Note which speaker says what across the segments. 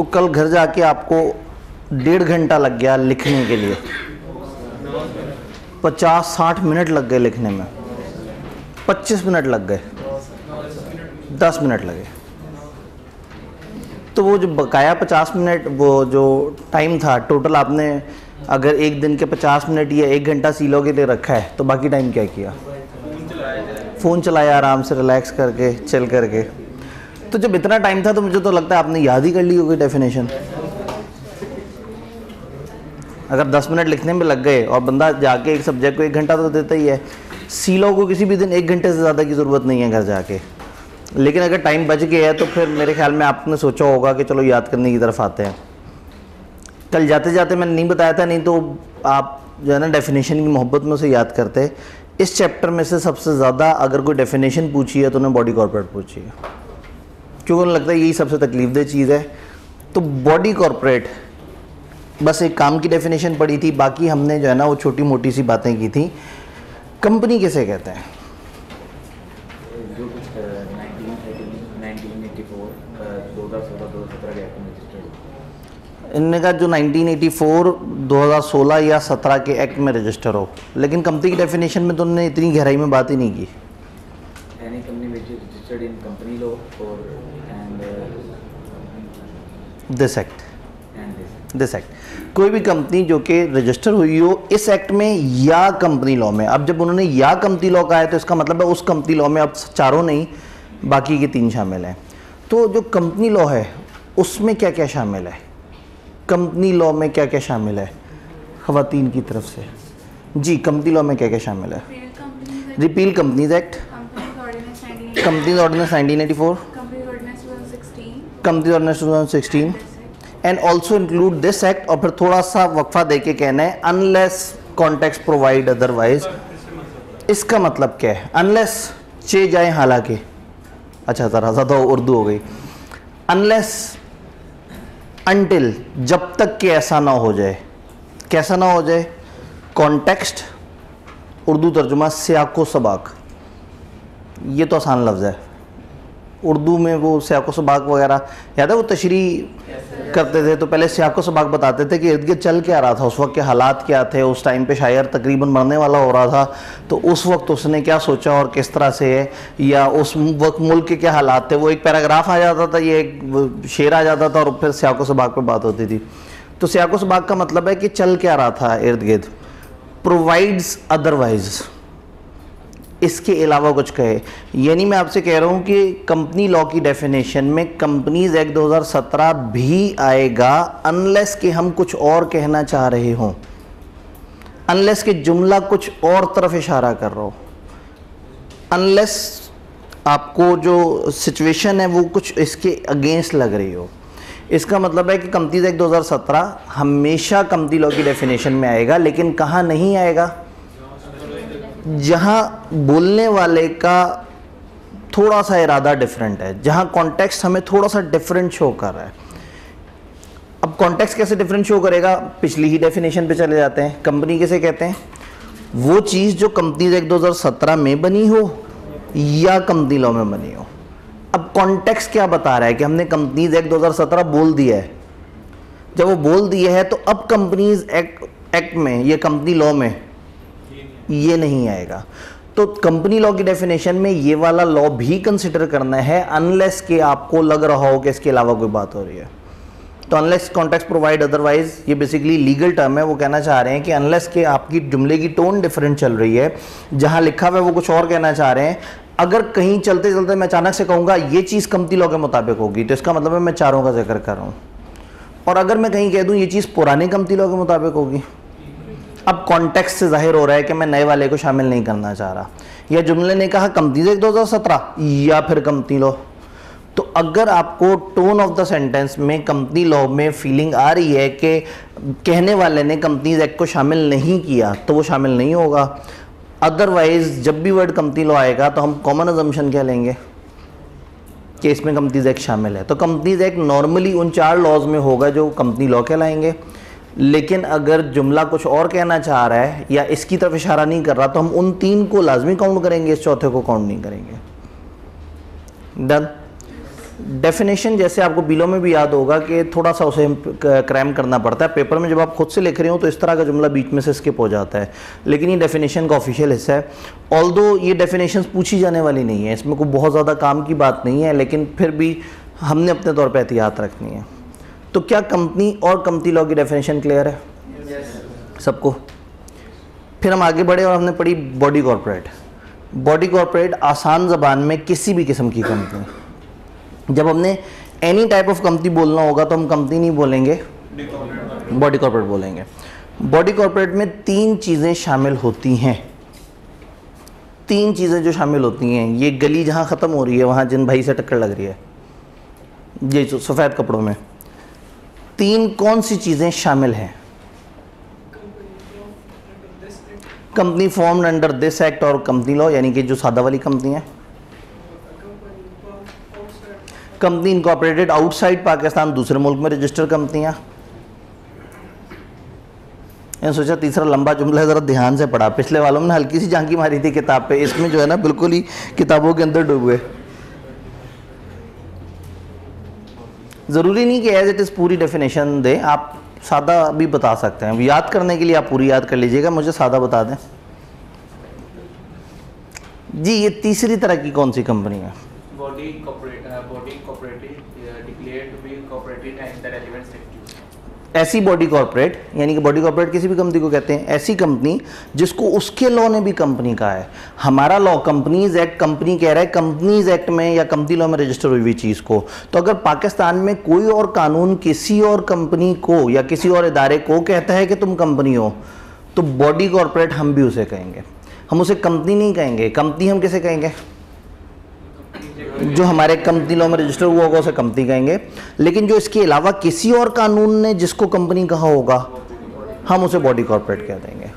Speaker 1: तो कल घर जाके आपको 1.5 घंटा लग गया लिखने के लिए, 50-60 मिनट लग गए लिखने में, 25 मिनट लग गए, 10 मिनट लगे, तो वो जो बकाया 50 मिनट वो जो टाइम था टोटल, आपने अगर एक दिन के 50 मिनट या 1 घंटा सीलो के लिए रखा है तो बाकी टाइम क्या किया? फ़ोन चलाया आराम से, रिलैक्स करके, चिल करके। तो जब इतना टाइम था तो मुझे तो लगता है आपने याद ही कर ली होगी डेफिनेशन। अगर 10 मिनट लिखने में लग गए और बंदा जाके एक सब्जेक्ट को 1 घंटा तो देता ही है, सीलो को किसी भी दिन 1 घंटे से ज़्यादा की ज़रूरत नहीं है घर जाके। लेकिन अगर टाइम बच गया है तो फिर मेरे ख्याल में आपने सोचा होगा कि चलो याद करने की तरफ आते हैं। कल जाते जाते मैंने नहीं बताया था, नहीं तो आप जो है ना डेफिनेशन की मोहब्बत में उसे याद करते। इस चैप्टर में से सबसे ज़्यादा अगर कोई डेफिनेशन पूछी है तो उन्हें बॉडी कॉर्पोरेट पूछी है, क्योंकि उन्हें लगता है यही सबसे तकलीफदेह चीज़ है। तो बॉडी कॉर्पोरेट बस एक काम की डेफिनेशन पड़ी थी, बाकी हमने जो है ना वो छोटी मोटी सी बातें की थी। कंपनी किसे कहते हैं?
Speaker 2: जो कुछ 1984 2016-2017 के एक्ट में रजिस्टर्ड।
Speaker 1: इनने कहा जो 1984 2016 या 17 के एक्ट में रजिस्टर हो, लेकिन कंपनी की डेफिनेशन में तो उन्होंने इतनी गहराई में बात ही नहीं की।
Speaker 2: Any company which is registered in company law और and
Speaker 1: this act, this act, कोई भी कंपनी जो कि रजिस्टर हुई हो इस एक्ट में या कंपनी लॉ में। अब जब उन्होंने या कंपनी लॉ कहा है तो इसका मतलब है उस कंपनी लॉ में अब चारों नहीं, बाकी के 3 शामिल हैं। तो जो कंपनी लॉ है उसमें क्या क्या शामिल है? कंपनी लॉ में क्या क्या शामिल है ख़वातीन की तरफ से? जी, कंपनी लॉ में क्या क्या शामिल है? Repeal companies act, companies ordinance 1984, companies ordinance 2016 and also include this act. और फिर थोड़ा सा वक्फा दे के कहना है अनलेस कॉन्टेक्स्ट प्रोवाइड अदरवाइज। इसका मतलब क्या है? अनलेस चे जाए हालांकि, अच्छा ज़रा ज़्यादा उर्दू हो गई, अनलेस अनटिल, जब तक कि ऐसा ना हो जाए। कैसा ना हो जाए? कॉन्टेक्स्ट, उर्दू तर्जुमा सियाको सबाक, ये तो आसान लफ्ज़ है। उर्दू में वो सियाको सबाक वगैरह याद है, वो तशरीह करते थे तो पहले सियाको सबाक बताते थे कि इर्द गिर्द चल क्या रहा था, उस वक्त के हालात क्या थे, उस टाइम पे शायर तकरीबन मरने वाला हो रहा था तो उस वक्त उसने क्या सोचा और किस तरह से है, या उस वक्त मुल्क के क्या हालात थे। वो एक पैराग्राफ आ जाता था, ये एक शेर आ जाता था और फिर सियाको सबाक पे बात होती थी। तो सियाको सबाक का मतलब है कि चल क्या रहा था इर्द गिर्द। प्रोवाइड्स अदरवाइज, इसके अलावा कुछ कहे, यानी मैं आपसे कह रहा हूँ कि कंपनी लॉ की डेफिनेशन में कंपनीज एक्ट 2017 भी आएगा अनलेस कि हम कुछ और कहना चाह रहे हों, अनलेस कि जुमला कुछ और तरफ इशारा कर रहा हो, अनलेस आपको जो सिचुएशन है वो कुछ इसके अगेंस्ट लग रही हो। इसका मतलब है कि कंपनीज एक्ट 2017 हमेशा कंपनी लॉ की डेफिनेशन में आएगा, लेकिन कहाँ नहीं आएगा? जहाँ बोलने वाले का थोड़ा सा इरादा डिफरेंट है, जहाँ कॉन्टेक्स्ट हमें थोड़ा सा डिफरेंट शो कर रहा है। अब कॉन्टेक्स्ट कैसे डिफरेंट शो करेगा? पिछली ही डेफिनेशन पे चले जाते हैं। कंपनी किसे कहते हैं? वो चीज़ जो कंपनीज एक्ट 2017 में बनी हो या कंपनी लॉ में बनी हो। अब कॉन्टेक्स्ट क्या बता रहा है कि हमने कंपनीज एक्ट 2017 बोल दिया है। जब वो बोल दिया है तो अब कंपनीज एक्ट में, ये कंपनी लॉ में ये नहीं आएगा। तो कंपनी लॉ की डेफिनेशन में ये वाला लॉ भी कंसिडर करना है अनलेस कि आपको लग रहा हो कि इसके अलावा कोई बात हो रही है। तो अनलेस कॉन्टेक्स्ट प्रोवाइड अदरवाइज, ये बेसिकली लीगल टर्म है। वो कहना चाह रहे हैं कि अनलेस कि आपकी जुमले की टोन डिफरेंट चल रही है, जहां लिखा हुआ है वो कुछ और कहना चाह रहे हैं। अगर कहीं चलते चलते मैं अचानक से कहूँगा ये चीज़ कंपनी लॉ के मुताबिक होगी तो इसका मतलब है मैं चारों का जिक्र कर रहा हूँ। और अगर मैं कहीं कह दूँ ये चीज़ पुराने कंपनी लॉ के मुताबिक होगी, अब कॉन्टेक्स्ट से जाहिर हो रहा है कि मैं नए वाले को शामिल नहीं करना चाह रहा। या जुमले ने कहा कंपनीज एक्ट 2017 या फिर कंपनी लॉ, तो अगर आपको टोन ऑफ द सेंटेंस में कंपनी लॉ में फीलिंग आ रही है कि कहने वाले ने कंपनीज एक्ट को शामिल नहीं किया तो वो शामिल नहीं होगा। अदरवाइज जब भी वर्ड कंपनी लॉ आएगा तो हम कॉमन अजम्पशन क्या लेंगे कि इसमें कंपनीज एक्ट शामिल है। तो कंपनीज एक्ट नॉर्मली उन 4 लॉज में होगा जो कंपनी लॉ कहलाएंगे। लेकिन अगर जुमला कुछ और कहना चाह रहा है या इसकी तरफ इशारा नहीं कर रहा तो हम उन 3 को लाजमी काउंट करेंगे, इस चौथे को काउंट नहीं करेंगे। डन? डेफिनेशन जैसे आपको बिलो में भी याद होगा कि थोड़ा सा उसे क्रैम करना पड़ता है। पेपर में जब आप खुद से लिख रहे हो तो इस तरह का जुमला बीच में से स्किप हो जाता है, लेकिन ये डेफिनेशन का ऑफिशियल हिस्सा है। ऑल्दो ये डेफिनेशंस पूछी जाने वाली नहीं है, इसमें कोई बहुत ज़्यादा काम की बात नहीं है, लेकिन फिर भी हमने अपने तौर पर एहतियात रखनी है। तो क्या कंपनी और कंपनी लॉ की डेफिनेशन क्लियर है सबको? फिर हम आगे बढ़े और हमने पढ़ी बॉडी कॉर्पोरेट। बॉडी कॉर्पोरेट आसान ज़बान में किसी भी किस्म की कंपनी। जब हमने एनी टाइप ऑफ कंपनी बोलना होगा तो हम कंपनी नहीं बोलेंगे, बॉडी कॉर्पोरेट बोलेंगे। बॉडी कॉर्पोरेट में 3 चीज़ें शामिल होती हैं। 3 चीज़ें जो शामिल होती हैं, ये गली जहाँ ख़त्म हो रही है वहाँ जिन भाई से टक्कर लग रही है, ये जो सफ़ेद कपड़ों में 3 कौन सी चीज़ें शामिल हैं? Company formed under this act और कंपनी लॉ, यानी कि जो सादा वाली कंपनी है। कंपनी इनकॉर्पोरेटेड आउटसाइड पाकिस्तान, दूसरे मुल्क में रजिस्टर्ड कंपनियां। मैंने सोचा तीसरा लंबा जुमला ज़रा ध्यान से पढ़ा, पिछले वालों में हल्की सी झांकी मारी थी किताब पे, इसमें जो है ना बिल्कुल ही किताबों के अंदर डूब गए। ज़रूरी नहीं कि एज इट इज़ पूरी डेफिनेशन दे, आप सादा भी बता सकते हैं। याद करने के लिए आप पूरी याद कर लीजिएगा, मुझे सादा बता दें जी। ये तीसरी तरह की कौन सी कंपनी है?
Speaker 3: Body corporated declared to be corporated in the relevant statute.
Speaker 1: ऐसी बॉडी कॉर्पोरेट, यानी कि बॉडी कॉर्पोरेट किसी भी कंपनी को कहते हैं, ऐसी कंपनी जिसको उसके लॉ ने भी कंपनी कहा है। हमारा लॉ कंपनीज एक्ट, कंपनी कह रहा है कंपनीज एक्ट में या कंपनी लॉ में रजिस्टर हुई हुई चीज़ को। तो अगर पाकिस्तान में कोई और कानून किसी और कंपनी को या किसी और इदारे को कहता है कि तुम कंपनी हो, तो बॉडी कॉर्पोरेट हम भी उसे कहेंगे। हम उसे कंपनी नहीं कहेंगे। कंपनी हम किसे कहेंगे? जो हमारे कंपनी लॉ में रजिस्टर हुआ होगा उसे कंपनी कहेंगे, लेकिन जो इसके अलावा किसी और कानून ने जिसको कंपनी कहा होगा हम उसे बॉडी कॉर्पोरेट कह देंगे।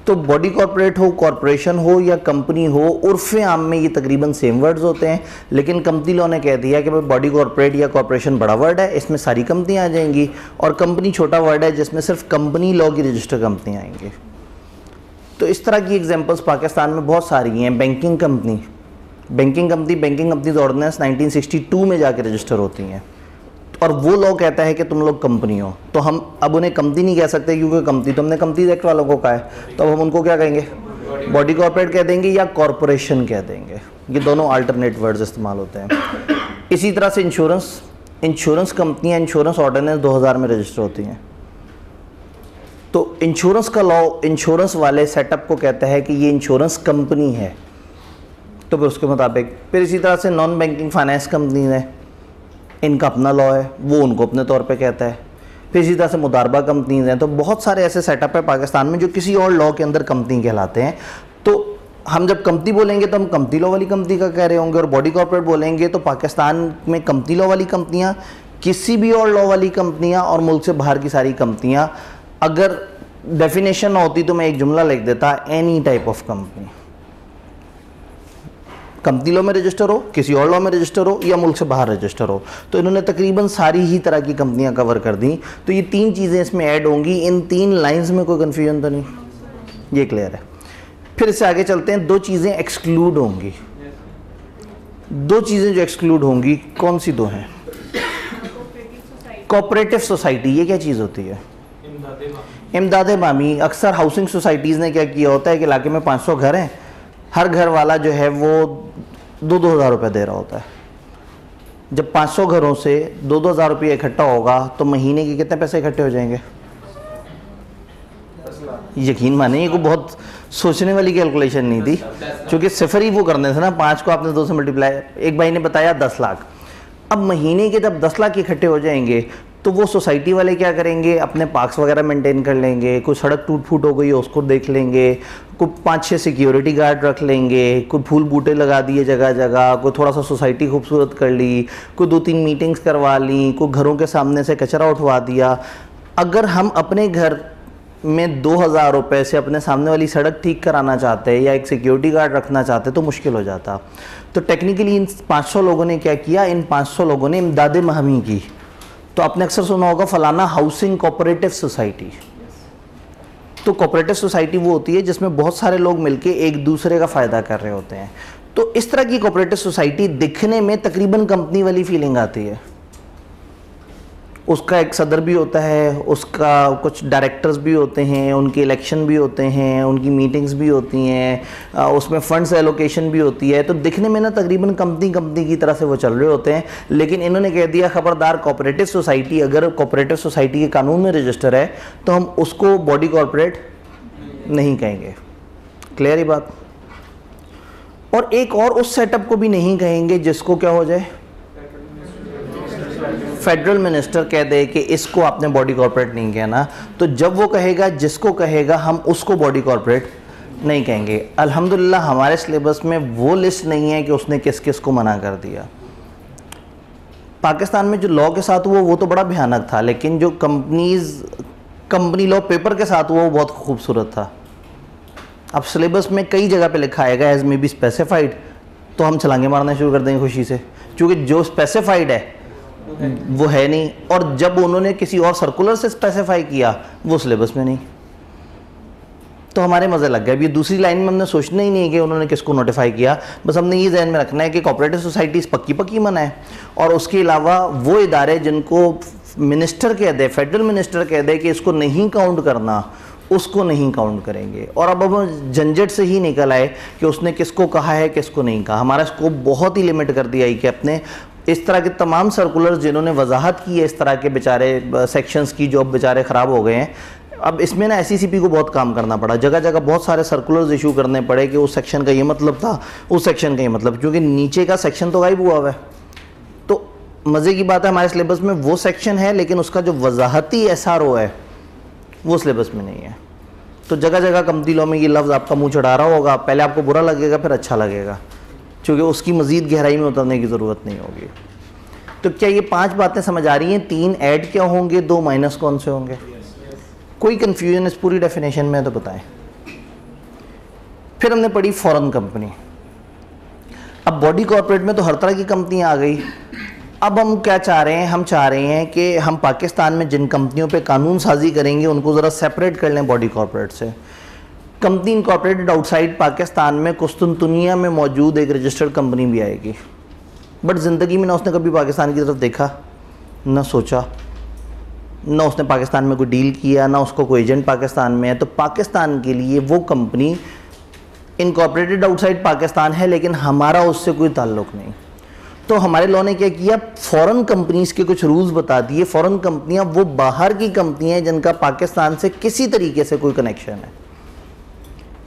Speaker 1: तो बॉडी कॉर्पोरेट हो, कॉर्पोरेशन हो या कंपनी हो, उर्फ़ आम में ये तकरीबन सेम वर्ड्स होते हैं, लेकिन कंपनी लॉ ने कह दिया कि भाई बॉडी कॉर्पोरेट या कॉर्पोरेशन बड़ा वर्ड है, इसमें सारी कंपनियाँ आ जाएंगी, और कंपनी छोटा वर्ड है जिसमें सिर्फ कंपनी लॉ की रजिस्टर कंपनी आएंगी। तो इस तरह की एग्जांपल्स पाकिस्तान में बहुत सारी हैं। बैंकिंग कंपनी ऑर्डिनेंस 1962 में जाके रजिस्टर होती हैं, और वो लॉ कहता है कि तुम लोग कंपनी हो। तो हम अब उन्हें कंपनी नहीं कह सकते, क्योंकि कंपनी तो हमने कंपनीज एक्ट वालों को कहा है, तो अब हम उनको क्या कहेंगे? बॉडी कॉर्पोरेट कह देंगे या कॉर्पोरेशन कह देंगे। ये दोनों अल्टरनेट वर्ड्स इस्तेमाल होते हैं। इसी तरह से इंश्योरेंस कंपनियाँ इंश्योरेंस ऑर्डिनेंस 2000 में रजिस्टर होती हैं। तो इंश्योरेंस का लॉ इंश्योरेंस वाले सेटअप को कहता है कि ये इंश्योरेंस कंपनी है, तो फिर उसके मुताबिक। फिर इसी तरह से नॉन बैंकिंग फाइनेंस कंपनी है, इनका अपना लॉ है, वो उनको अपने तौर पे कहता है। फिर इसी तरह से मुदारबा कंपनीज हैं। तो बहुत सारे ऐसे सेटअप है पाकिस्तान में जो किसी और लॉ के अंदर कंपनी कहलाते हैं। तो हम जब कंपनी बोलेंगे तो हम कंपनी लॉ वाली कंपनी का कह रहे होंगे, और बॉडी कॉर्पोरेट बोलेंगे तो पाकिस्तान में कंपनी लॉ वाली कंपनियाँ, किसी भी और लॉ वाली कंपनियाँ, और मुल्क से बाहर की सारी कंपनियाँ। अगर डेफिनेशन ना होती तो मैं एक जुमला लिख देता, any type of company. Company law में रजिस्टर हो, किसी और लॉ में रजिस्टर हो, या मुल्क से बाहर रजिस्टर हो। तो इन्होंने तकरीबन सारी ही तरह की कंपनियां कवर कर दी। तो ये 3 चीज़ें इसमें ऐड होंगी। इन 3 लाइंस में कोई कन्फ्यूजन तो नहीं, ये क्लियर है। फिर इससे आगे चलते हैं। 2 चीज़ें एक्सक्लूड होंगी। 2 चीज़ें जो एक्सक्लूड होंगी, कौन सी 2 हैं? कोऑपरेटिव सोसाइटी, ये क्या चीज़ होती है? इमदाद मामी। अक्सर हाउसिंग सोसाइटीज़ ने क्या किया होता है कि इलाके में 500 घर हैं, हर घर वाला जो है वो 2-2 हज़ार रुपये दे रहा होता है। जब 500 घरों से 2-2 हज़ार रुपये इकट्ठा होगा तो महीने के कितने पैसे इकट्ठे हो जाएंगे? यकीन माने ये कोई बहुत सोचने वाली कैलकुलेशन नहीं थी, क्योंकि सिफर ही वो करने थे ना, 5 को आपने 2 से मल्टीप्लाई। एक भाई ने बताया 10 लाख। अब महीने के जब 10 लाख इकट्ठे हो जाएंगे तो वो सोसाइटी वाले क्या करेंगे? अपने पार्क्स वगैरह मेंटेन कर लेंगे, कोई सड़क टूट फूट हो गई है उसको देख लेंगे, कोई 5-6 सिक्योरिटी गार्ड रख लेंगे, कोई फूल बूटे लगा दिए जगह जगह, कोई थोड़ा सा सोसाइटी खूबसूरत कर ली, कोई 2-3 मीटिंग्स करवा ली, कोई घरों के सामने से कचरा उठवा दिया। अगर हम अपने घर में 2000 रुपये से अपने सामने वाली सड़क ठीक कराना चाहते हैं या एक सिक्योरिटी गार्ड रखना चाहते तो मुश्किल हो जाता। तो टेक्निकली इन 500 लोगों ने क्या किया? इन 500 लोगों ने इमदाद महमी की। तो आपने अक्सर सुना होगा फलाना हाउसिंग कोऑपरेटिव सोसाइटी। तो कोऑपरेटिव सोसाइटी वो होती है जिसमें बहुत सारे लोग मिलके एक दूसरे का फ़ायदा कर रहे होते हैं। तो इस तरह की कोऑपरेटिव सोसाइटी दिखने में तकरीबन कंपनी वाली फीलिंग आती है। उसका एक सदर भी होता है, उसका कुछ डायरेक्टर्स भी होते हैं, उनके इलेक्शन भी होते हैं, उनकी मीटिंग्स भी होती हैं, उसमें फंड्स एलोकेशन भी होती है। तो दिखने में ना तकरीबन कंपनी की तरह से वो चल रहे होते हैं। लेकिन इन्होंने कह दिया खबरदार, कोऑपरेटिव सोसाइटी अगर कोऑपरेटिव सोसाइटी के कानून में रजिस्टर है तो हम उसको बॉडी कॉर्पोरेट नहीं कहेंगे। क्लियर ही बात। और एक और उस सेटअप को भी नहीं कहेंगे जिसको क्या हो जाए, फेडरल मिनिस्टर कह दे कि इसको आपने बॉडी कॉर्पोरेट नहीं कहना, तो जब वो कहेगा जिसको कहेगा हम उसको बॉडी कॉर्पोरेट नहीं कहेंगे। अल्हम्दुलिल्लाह हमारे सिलेबस में वो लिस्ट नहीं है कि उसने किस किस को मना कर दिया। पाकिस्तान में जो लॉ के साथ हुआ वो तो बड़ा भयानक था, लेकिन जो कंपनी लॉ पेपर के साथ हुआ वो बहुत खूबसूरत था। अब सिलेबस में कई जगह पे लिखा आएगा एज मे बी स्पेसिफाइड, तो हम छलांगे मारना शुरू कर देंगे खुशी से, क्योंकि जो स्पेसिफाइड है वो है नहीं, और जब उन्होंने किसी और सर्कुलर से स्पेसिफाई किया वो सिलेबस में नहीं, तो हमारे मज़े लग गए। अभी दूसरी लाइन में हमने सोचना ही नहीं है कि उन्होंने किसको नोटिफाई किया, बस हमने ये ध्यान में रखना है कि कोऑपरेटिव सोसाइटीज़ पक्की मना है, और उसके अलावा वो इदारे जिनको मिनिस्टर कह दे, फेडरल मिनिस्टर कह दे कि इसको नहीं काउंट करना, उसको नहीं काउंट करेंगे। और अब हम झंझट से ही निकल आए कि उसने किसको कहा है किसको नहीं कहा। हमारा स्कोप बहुत ही लिमिट कर दिया है कि अपने इस तरह के तमाम सर्कुलर्स जिन्होंने वजाहत की है इस तरह के बेचारे सेक्शंस की जो अब बेचारे ख़राब हो गए हैं, अब इसमें ना SECP को बहुत काम करना पड़ा, जगह जगह बहुत सारे सर्कुलर्स इशू करने पड़े कि उस सेक्शन का ये मतलब था, उस सेक्शन का ये मतलब, क्योंकि नीचे का सेक्शन तो गायब हुआ है। तो मज़े की बात है हमारे सिलेबस में वो सेक्शन है, लेकिन उसका जो वजाहती SRO है वो सिलेबस में नहीं है। तो जगह जगह कंपनी लॉ में ये लफ्ज़ आपका मुँह चढ़ा रहा होगा, पहले आपको बुरा लगेगा फिर अच्छा लगेगा, क्योंकि उसकी मज़ीद गहराई में उतरने की ज़रूरत नहीं होगी। तो क्या ये 5 बातें समझ आ रही हैं? 3 ऐड क्या होंगे, 2 माइनस कौन से होंगे? कोई कन्फ्यूजन इस पूरी डेफिनेशन में तो बताएं। फिर हमने पढ़ी फॉरेन कंपनी। अब बॉडी कॉर्पोरेट में तो हर तरह की कंपनियां आ गई। अब हम क्या चाह रहे हैं? हम चाह रहे हैं कि हम पाकिस्तान में जिन कंपनियों पे कानून साजी करेंगे उनको ज़रा सेपरेट कर लें बॉडी कॉर्पोरेट से। कंपनी इनकॉर्पोरेटेड आउटसाइड पाकिस्तान में कुस्तुनतुनिया में मौजूद एक रजिस्टर्ड कंपनी भी आएगी, बट ज़िंदगी में ना उसने कभी पाकिस्तान की तरफ देखा, ना सोचा, ना उसने पाकिस्तान में कोई डील किया, ना उसको कोई एजेंट पाकिस्तान में है। तो पाकिस्तान के लिए वो कंपनी इनकॉर्पोरेटेड आउटसाइड पाकिस्तान है, लेकिन हमारा उससे कोई ताल्लुक़ नहीं। तो हमारे लॉ ने क्या किया, फॉरेन कंपनीज़ के कुछ रूल्स बता दिए। फॉरेन कंपनियाँ वो बाहर की कंपनियाँ हैं जिनका पाकिस्तान से किसी तरीके से कोई कनेक्शन है,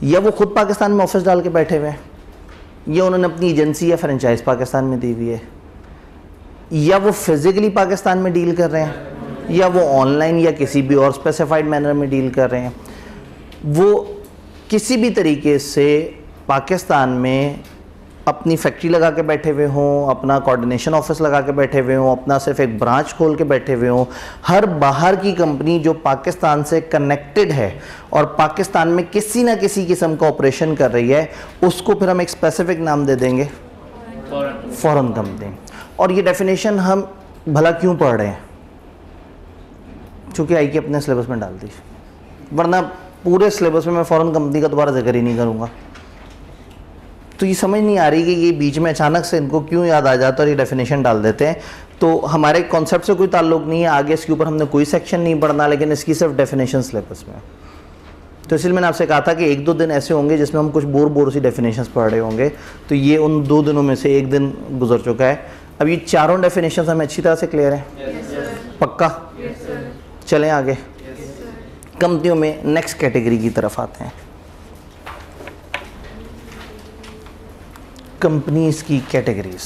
Speaker 1: या वो खुद पाकिस्तान में ऑफिस डाल के बैठे हुए हैं, या उन्होंने अपनी एजेंसी या फ्रेंचाइज पाकिस्तान में दी हुई है, या वो फिज़िकली पाकिस्तान में डील कर रहे हैं, या वो ऑनलाइन या किसी भी और स्पेसिफाइड मैनर में डील कर रहे हैं। वो किसी भी तरीके से पाकिस्तान में अपनी फैक्ट्री लगा के बैठे हुए हों, अपना कोऑर्डिनेशन ऑफिस लगा के बैठे हुए हों, अपना सिर्फ एक ब्रांच खोल के बैठे हुए हों, हर बाहर की कंपनी जो पाकिस्तान से कनेक्टेड है और पाकिस्तान में किसी ना किसी किस्म का ऑपरेशन कर रही है, उसको फिर हम एक स्पेसिफिक नाम दे देंगे, फॉरेन कंपनी। और ये डेफिनेशन हम भला क्यों पढ़ रहे हैं? चूँकि आई के अपने सिलेबस में डाल दी, वरना पूरे सिलेबस में मैं फॉरेन कंपनी का दोबारा जिक्र ही नहीं करूँगा। तो ये समझ नहीं आ रही कि ये बीच में अचानक से इनको क्यों याद आ जाता है और ये डेफिनेशन डाल देते हैं। तो हमारे कॉन्सेप्ट से कोई ताल्लुक नहीं है, आगे इसके ऊपर हमने कोई सेक्शन नहीं पढ़ना, लेकिन इसकी सिर्फ डेफिनेशन सिलेबस में। तो इसलिए मैंने आपसे कहा था कि 1-2 दिन ऐसे होंगे जिसमें हम कुछ बोर सी डेफिनेशंस पढ़ रहे होंगे। तो ये उन 2 दिनों में से 1 दिन गुजर चुका है। अब ये चारों डेफिनेशंस हमें अच्छी तरह से क्लियर है? पक्का? चलें आगे। कंपनियों में नेक्स्ट कैटेगरी की तरफ आते हैं। कंपनीज की कैटेगरीज।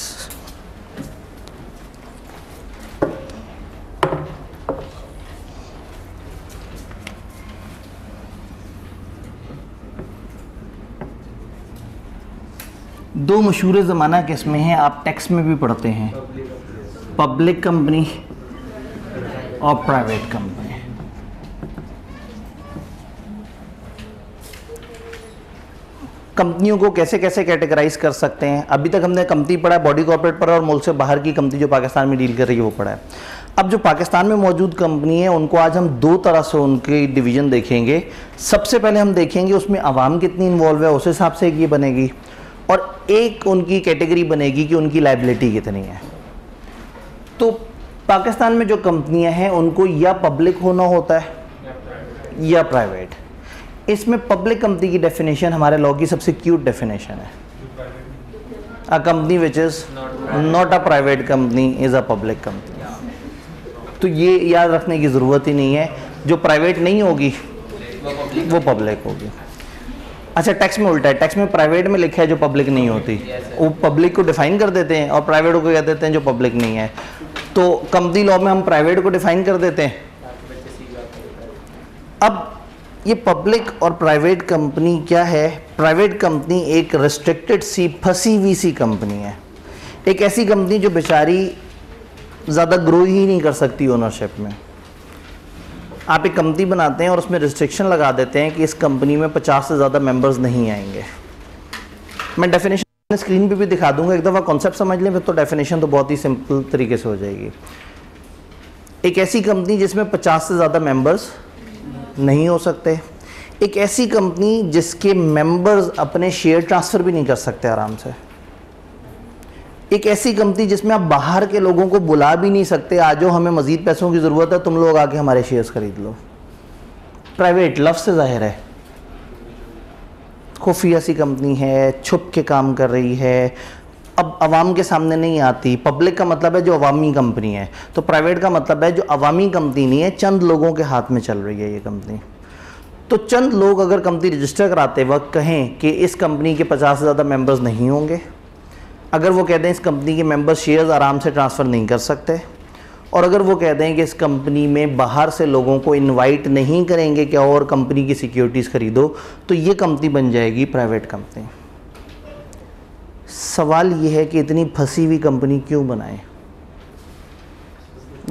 Speaker 1: दो मशहूर ज़माना किस्में हैं, आप टेक्स्ट में भी पढ़ते हैं, पब्लिक कंपनी और प्राइवेट कंपनी। कंपनियों को कैसे कैसे कैटेगराइज कर सकते हैं? अभी तक हमने कंपनी पढ़ा है, बॉडी कॉर्पोरेट पढ़ा और मुल्क से बाहर की कंपनी जो पाकिस्तान में डील कर रही है वो पढ़ा है। अब जो पाकिस्तान में मौजूद कंपनी है उनको आज हम 2 तरह से उनकी डिवीज़न देखेंगे। सबसे पहले हम देखेंगे उसमें आवाम कितनी इन्वॉल्व है, उस हिसाब से एक ये बनेगी। और एक उनकी कैटेगरी बनेगी कि उनकी लायबिलिटी कितनी है। तो पाकिस्तान में जो कंपनियां हैं उनको या पब्लिक होना होता है या प्राइवेट। इसमें पब्लिक कंपनी की डेफिनेशन हमारे लॉ की सबसे क्यूट डेफिनेशन है, a company which is not a private company is a public company. तो ये याद रखने की ज़रूरत ही नहीं है, जो प्राइवेट नहीं होगी वो पब्लिक होगी। अच्छा, टैक्स में उल्टा है, टैक्स में प्राइवेट में लिखा है जो पब्लिक नहीं होती, वो पब्लिक को डिफाइन कर देते हैं और प्राइवेट को कह देते हैं जो पब्लिक नहीं है। तो कंपनी लॉ में हम प्राइवेट को डिफाइन कर देते हैं। अब ये पब्लिक और प्राइवेट कंपनी क्या है? प्राइवेट कंपनी एक रेस्ट्रिक्टेड सी फंसी हुई सी कंपनी है, एक ऐसी कंपनी जो बेचारी ज़्यादा ग्रो ही नहीं कर सकती ओनरशिप में। आप एक कंपनी बनाते हैं और उसमें रिस्ट्रिक्शन लगा देते हैं कि इस कंपनी में 50 से ज़्यादा मेंबर्स नहीं आएंगे। मैं डेफिनेशन स्क्रीन पे भी दिखा दूंगा, एक दफ़ा कॉन्सेप्ट समझ लें फिर तो डेफिनेशन तो बहुत ही सिंपल तरीके से हो जाएगी। एक ऐसी कंपनी जिसमें 50 से ज़्यादा मेंबर्स नहीं हो सकते, एक ऐसी कंपनी जिसके मेंबर्स अपने शेयर ट्रांसफ़र भी नहीं कर सकते आराम से, एक ऐसी कंपनी जिसमें आप बाहर के लोगों को बुला भी नहीं सकते, आ जाओ हमें मज़ीद पैसों की ज़रूरत है, तुम लोग आके हमारे शेयर्स खरीद लो। प्राइवेट लफ्ज़ से ज़ाहिर है, खुफिया सी कंपनी है, छुप के काम कर रही है, अब अवाम के सामने नहीं आती। पब्लिक का मतलब है जो अवामी कंपनी है, तो प्राइवेट का मतलब है जो अवामी कंपनी नहीं है, चंद लोगों के हाथ में चल रही है ये कंपनी। तो चंद लोग अगर कंपनी रजिस्टर कराते वक्त कहें कि इस कंपनी के 50 से ज़्यादा मेंबर्स नहीं होंगे, अगर वो कह दें इस कंपनी के मेंबर शेयर्स आराम से ट्रांसफ़र नहीं कर सकते, और अगर वो कह दें कि इस कंपनी में बाहर से लोगों को इनवाइट नहीं करेंगे क्या और कंपनी की सिक्योरिटीज़ खरीदो, तो ये कंपनी बन जाएगी प्राइवेट कंपनी। सवाल ये है कि इतनी फंसी हुई कंपनी क्यों बनाएं?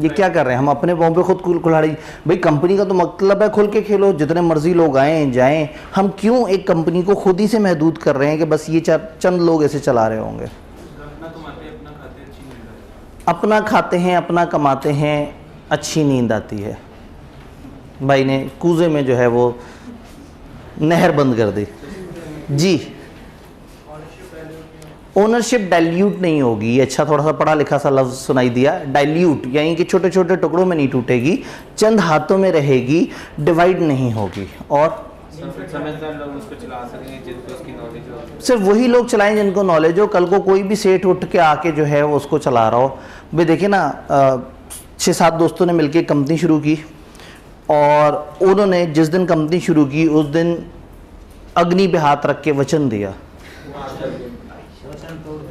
Speaker 1: ये क्या कर रहे हैं? हम अपने पाँव पे खुद कुल्हाड़ी, भाई कंपनी का तो मतलब है खुल के खेलो, जितने मर्जी लोग आएँ जाएं। हम क्यों एक कंपनी को खुद ही से महदूद कर रहे हैं कि बस ये चंद लोग ऐसे चला रहे होंगे? अपना खाते हैं, अपना कमाते हैं, अच्छी नींद आती है। भाई ने कूजे में जो है वो नहर बंद कर दी जी। ओनरशिप डाइल्यूट नहीं होगी, अच्छा थोड़ा सा पढ़ा लिखा सा लफ्ज़ सुनाई दिया, डाइल्यूट यानी कि छोटे छोटे टुकड़ों में नहीं टूटेगी, चंद हाथों में रहेगी, डिवाइड नहीं होगी। और
Speaker 3: समझदार लोग उसको चला सकेंगे जिनको उसकी नॉलेज हो।
Speaker 1: सिर्फ वही लोग चलाएं जिनको नॉलेज हो। कल को कोई भी सेठ उठ के आके जो है वो उसको चला रहा हो। भाई देखिए ना, 6-7 दोस्तों ने मिलके कंपनी शुरू की और उन्होंने जिस दिन कंपनी शुरू की उस दिन अग्नि पे हाथ रख के वचन दिया,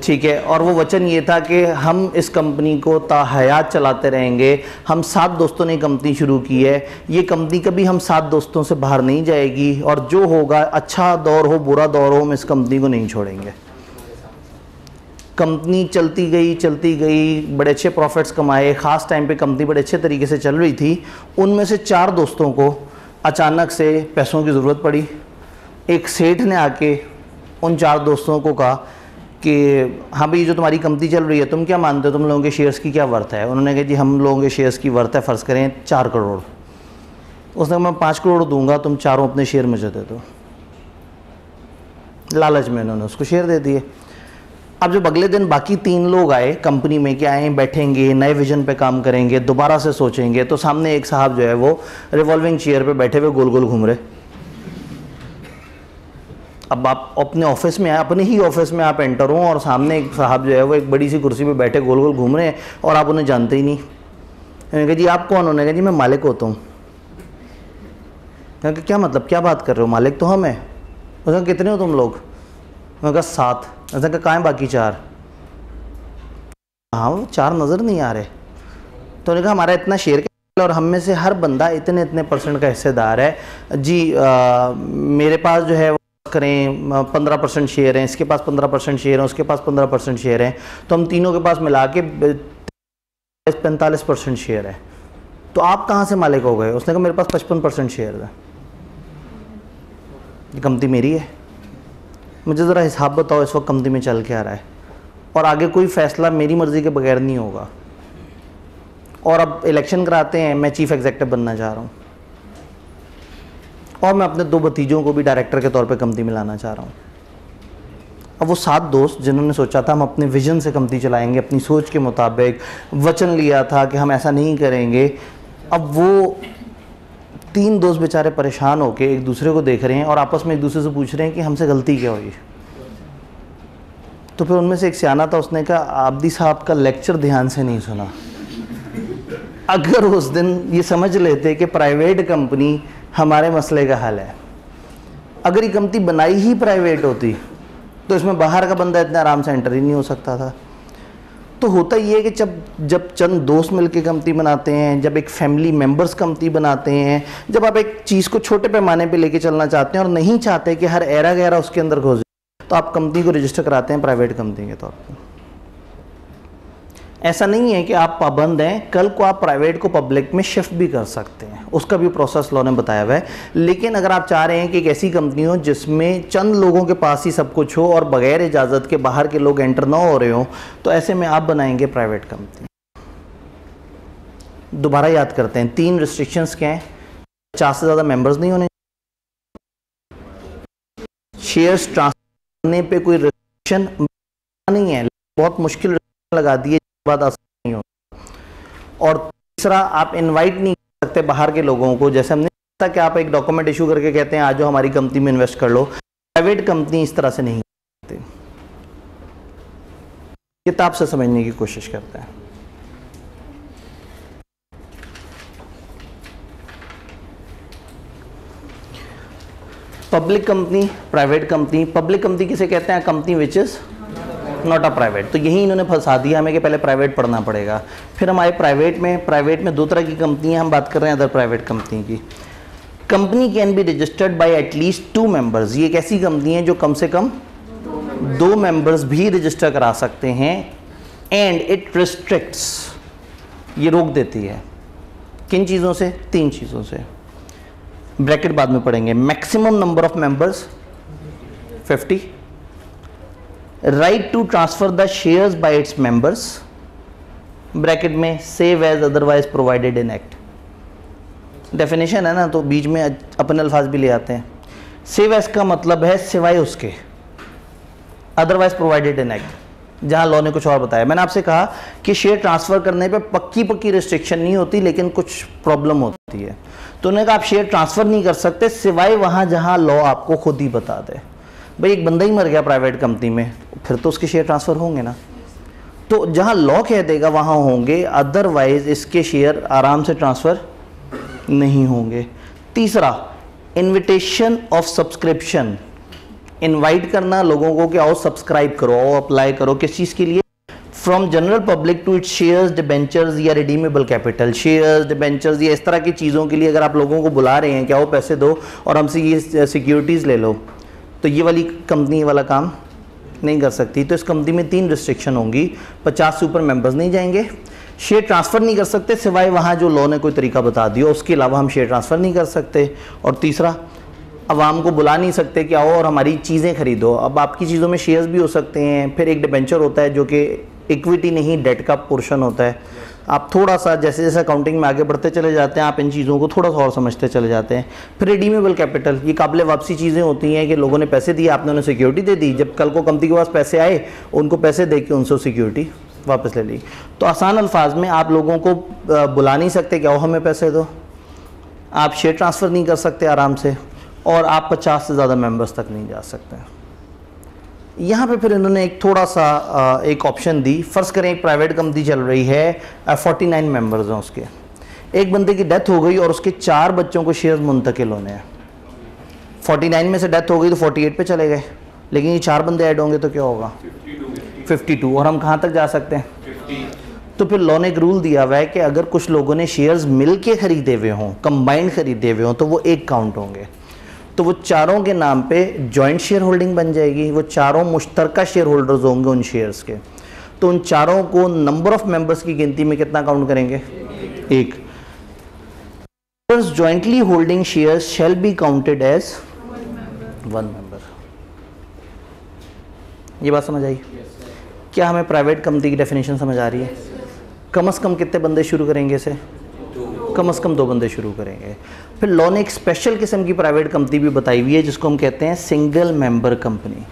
Speaker 1: ठीक है, और वो वचन ये था कि हम इस कंपनी को ताहयात चलाते रहेंगे। हम 7 दोस्तों ने कंपनी शुरू की है, ये कंपनी कभी हम 7 दोस्तों से बाहर नहीं जाएगी, और जो होगा अच्छा दौर हो बुरा दौर हो हम इस कंपनी को नहीं छोड़ेंगे। कंपनी चलती गई, बड़े अच्छे प्रॉफिट्स कमाए, ख़ास टाइम पे कंपनी बड़े अच्छे तरीके से चल रही थी। उनमें से 4 दोस्तों को अचानक से पैसों की ज़रूरत पड़ी। एक सेठ ने आके उन 4 दोस्तों को कहा कि हाँ भाई जो तुम्हारी कंपनी चल रही है तुम क्या मानते हो, तुम लोगों के शेयर्स की क्या वर्थ है? उन्होंने कहा जी हम लोगों के शेयर्स की वर्थ है फ़र्ज़ करें 4 करोड़। उसने कहा मैं 5 करोड़ दूंगा, तुम चारों अपने शेयर मुझे दे दो। लालच में उन्होंने उसको शेयर दे दिए। अब जब अगले दिन बाकी 3 लोग आए कंपनी में कि आए बैठेंगे, नए विजन पे काम करेंगे, दोबारा से सोचेंगे, तो सामने एक साहब जो है वो रिवॉल्विंग चेयर पे बैठे हुए गोल गोल घूम रहे। अब आप अपने ऑफिस में आए, अपने ही ऑफिस में आप एंटर हो और सामने एक साहब जो है वो एक बड़ी सी कुर्सी पे बैठे गोल गोल घूम रहे हैं और आप उन्हें जानते ही नहीं। मैंने कहा जी आप कौन? उन्होंने कहा जी मैं मालिक होता हूँ। मैंने कहा क्या मतलब, क्या बात कर रहे हो, मालिक तो हम हैं। उसने कहा कितने हो तुम लोग? मैंने कहा 7। उसने कहा कहाँ हैं बाकी 4? हाँ वो 4 नज़र नहीं आ रहे। तो उन्होंने कहा हमारा इतना शेयर और हम में से हर बंदा इतने इतने % का हिस्सेदार है जी। मेरे पास जो है करें 15% शेयर हैं, इसके पास 15% शेयर हैं, उसके पास 15% शेयर हैं, तो हम तीनों के पास मिला के 45% शेयर है। तो आप कहाँ से मालिक हो गए? उसने कहा मेरे पास 55% शेयर है, ये कंपनी मेरी है। मुझे ज़रा हिसाब बताओ इस वक्त कंपनी में चल के आ रहा है, और आगे कोई फ़ैसला मेरी मर्ज़ी के बगैर नहीं होगा। और अब इलेक्शन कराते हैं, मैं चीफ़ एग्जेक्टिव बनना चाह रहा हूँ और मैं अपने 2 भतीजों को भी डायरेक्टर के तौर पे कंपनी में लाना चाह रहा हूँ। अब वो 7 दोस्त जिन्होंने सोचा था हम अपने विजन से कंपनी चलाएंगे, अपनी सोच के मुताबिक वचन लिया था कि हम ऐसा नहीं करेंगे, अब वो 3 दोस्त बेचारे परेशान होके एक दूसरे को देख रहे हैं और आपस में एक दूसरे से पूछ रहे हैं कि हमसे गलती क्या हुई। तो फिर उनमें से एक सियाना था, उसने कहा आबदी साहब का लेक्चर ध्यान से नहीं सुना। अगर उस दिन ये समझ लेते कि प्राइवेट कंपनी हमारे मसले का हल है, अगर ये कंपनी बनाई ही प्राइवेट होती तो इसमें बाहर का बंदा इतना आराम से एंटर ही नहीं हो सकता था। तो होता ये है कि जब चंद दोस्त मिलकर कंपनी बनाते हैं, जब एक फैमिली मेंबर्स कंपनी बनाते हैं, जब आप एक चीज़ को छोटे पैमाने पे लेके चलना चाहते हैं और नहीं चाहते कि हर एरा गहरा उसके अंदर घुस, तो आप कंपनी को रजिस्टर कराते हैं प्राइवेट कंपनी के तौर पर। ऐसा नहीं है कि आप पाबंद हैं, कल को आप प्राइवेट को पब्लिक में शिफ्ट भी कर सकते हैं, उसका भी प्रोसेस लॉ ने बताया हुआ है। लेकिन अगर आप चाह रहे हैं कि एक ऐसी कंपनी हो जिसमें चंद लोगों के पास ही सब कुछ हो और बगैर इजाज़त के बाहर के लोग एंटर ना हो रहे हो, तो ऐसे में आप बनाएंगे प्राइवेट कंपनी। दोबारा याद करते हैं, 3 रिस्ट्रिक्शंस क्या हैं? 50 से ज़्यादा मेंबर्स नहीं होने, शेयर्स ट्रांसफर करने पे कोई रिस्ट्रिक्शन नहीं है, बहुत मुश्किल लगा दिए, बात आसान नहीं हो। और तीसरा, आप इनवाइट नहीं कर सकते बाहर के लोगों को, जैसे हमने कहा कि आप एक डॉक्यूमेंट इशू करके कहते हैं आज जो हमारी कंपनी में इन्वेस्ट कर लो। प्राइवेट कंपनी इस तरह से नहीं करती। किताब से समझने की कोशिश करते हैं। Public company, private company. Public company किसे कहते हैं? Company which is not a private. तो यही इन्होंने फंसा दिया हमें कि पहले प्राइवेट पढ़ना पड़ेगा। फिर हम आए प्राइवेट में 2 तरह की कंपनियां हम बात कर रहे हैं अदर प्राइवेट कंपनी की। Company can be registered bye at least 2 members. ये एक ऐसी कंपनी है जो कम से कम 2 मेंबर्स भी रजिस्टर करा सकते हैं। एंड इट रिस्ट्रिक्ट्स, ये रोक देती है किन चीज़ों से? 3 चीज़ों से, ब्रैकेट बाद में पढ़ेंगे। Maximum number of members 50, right to transfer the shares by its members, bracket में save as otherwise provided in act. Definition है ना, तो बीच में अपने अल्फाज भी ले आते हैं। सेव एज का मतलब है सिवाय उसके, अदरवाइज प्रोवाइडेड इन एक्ट, जहां लॉ ने कुछ और बताया। मैंने आपसे कहा कि शेयर ट्रांसफर करने पे पक्की रिस्ट्रिक्शन नहीं होती, लेकिन कुछ प्रॉब्लम होती है। तो उन्होंने कहा आप शेयर ट्रांसफर नहीं कर सकते सिवाय वहां जहां लॉ आपको खुद ही बता दे। भाई एक बंदा ही मर गया प्राइवेट कंपनी में, फिर तो उसके शेयर ट्रांसफर होंगे ना, तो जहां लॉ कह देगा वहां होंगे, अदरवाइज इसके शेयर आराम से ट्रांसफर नहीं होंगे। तीसरा, इनविटेशन ऑफ सब्सक्रिप्शन, इनवाइट करना लोगों को कि आओ सब्सक्राइब करो, आओ अप्लाई करो। किस चीज़ के लिए? From general public to its shares, debentures या रिडीमेबल कैपिटल। शेयर्स, डिबेंचर्स या इस तरह की चीज़ों के लिए अगर आप लोगों को बुला रहे हैं कि आओ पैसे दो और हमसे ये सिक्योरिटीज़ ले लो, तो ये वाली कंपनी वाला काम नहीं कर सकती। तो इस कंपनी में 3 रिस्ट्रिक्शन होंगी। 50 से ऊपर मेंबर्स नहीं जाएंगे, शेयर ट्रांसफ़र नहीं कर सकते सिवाय वहाँ जो लॉ ने कोई तरीका बता दिया, उसके अलावा हम शेयर ट्रांसफ़र नहीं कर सकते। और तीसरा, अवाम को बुला नहीं सकते कि आओ और हमारी चीज़ें खरीदो। अब आपकी चीज़ों में शेयर्स भी हो सकते हैं। फिर एक डिबेंचर होता है जो कि इक्विटी नहीं डेट का पोर्शन होता है। आप थोड़ा सा जैसे जैसे अकाउंटिंग में आगे बढ़ते चले जाते हैं, आप इन चीज़ों को थोड़ा सा और समझते चले जाते हैं। फिर रिडीमेबल कैपिटल, ये काबिल वापसी चीज़ें होती हैं कि लोगों ने पैसे दिए, आपने उन्हें सिक्योरिटी दे दी, जब कल को कंपनी के पास पैसे आए उनको पैसे दे के उनसे सिक्योरिटी वापस ले ली। तो आसान अल्फाज में आप लोगों को बुला नहीं सकते कि आओ हमें पैसे दो, आप शेयर ट्रांसफ़र नहीं कर सकते आराम से, और आप 50 से ज़्यादा मेंबर्स तक नहीं जा सकते। यहाँ पे फिर इन्होंने एक थोड़ा सा एक ऑप्शन दी। फ़र्ज़ करें एक प्राइवेट कंपनी चल रही है, 49 मेंबर्स हैं उसके, एक बंदे की डेथ हो गई और उसके 4 बच्चों को शेयर्स मुंतकिल होने हैं। 49 में से डेथ हो गई तो 48 पे चले गए, लेकिन ये 4 बंदे ऐड होंगे तो क्या होगा? 52। और हम कहाँ तक जा सकते हैं? 50। तो फिर लॉ ने एक रूल दिया हुआ है कि अगर कुछ लोगों ने शेयर्स मिल के ख़रीदे हुए हों, कंबाइंड ख़रीदे हुए हों, तो वो एक काउंट होंगे। तो वो चारों के नाम पे जॉइंट शेयर होल्डिंग बन जाएगी, वो चारों मुश्तरका शेयर होल्डर्स होंगे उन शेयर्स के। तो उन चारों को नंबर ऑफ मेंबर्स की गिनती में कितना काउंट करेंगे? 1। Jointly holding shares shall be counted as 1 member. ये बात समझ आई? क्या हमें प्राइवेट कंपनी की डेफिनेशन समझ आ रही है? कम से कम कितने बंदे शुरू करेंगे इसे? कम से कम 2 बंदे शुरू करेंगे। फिर लॉ ने एक स्पेशल किस्म की प्राइवेट कंपनी भी बताई हुई है जिसको हम कहते हैं सिंगल मेंबर कंपनी।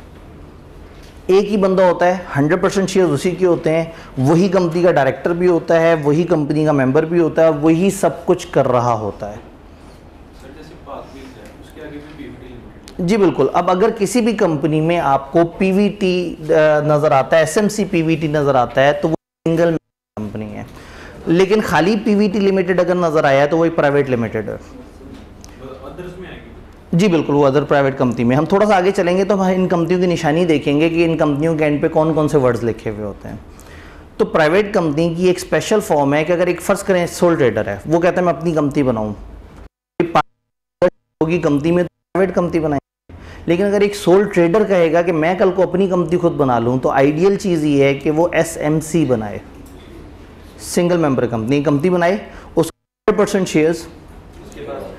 Speaker 1: एक ही बंदा होता है, 100% शेयर उसी के होते हैं, वही कंपनी का डायरेक्टर भी होता है, वही कंपनी का मेंबर भी होता है, वही सब कुछ कर रहा होता है। जी बिल्कुल। अब अगर किसी भी कंपनी में आपको पीवीटी नज़र आता है, एसएमसी पीवीटी नज़र आता है, तो वो सिंगल कंपनी है। लेकिन खाली पीवीटी लिमिटेड अगर नज़र आया है तो वही प्राइवेट लिमिटेड है। जी बिल्कुल, वो अदर प्राइवेट कंपनी में। हम थोड़ा सा आगे चलेंगे तो हम इन कंपनियों की निशानी देखेंगे कि इन कंपनियों के एंड पे कौन कौन से वर्ड्स लिखे हुए होते हैं। तो प्राइवेट कंपनी की एक स्पेशल फॉर्म है कि अगर एक फ़र्ज़ करें सोल ट्रेडर है, वो कहता है मैं अपनी कंपनी बनाऊँ, होगी कंपनी में, प्राइवेट कंपनी बनाएंगे। लेकिन अगर एक सोल ट्रेडर कहेगा कि मैं कल को अपनी कंपनी खुद बना लूँ, तो आइडियल चीज़ ये है कि वो एसएमसी बनाए, सिंगल मेंबर कंपनी बनाए, उसके 100% शेयर्स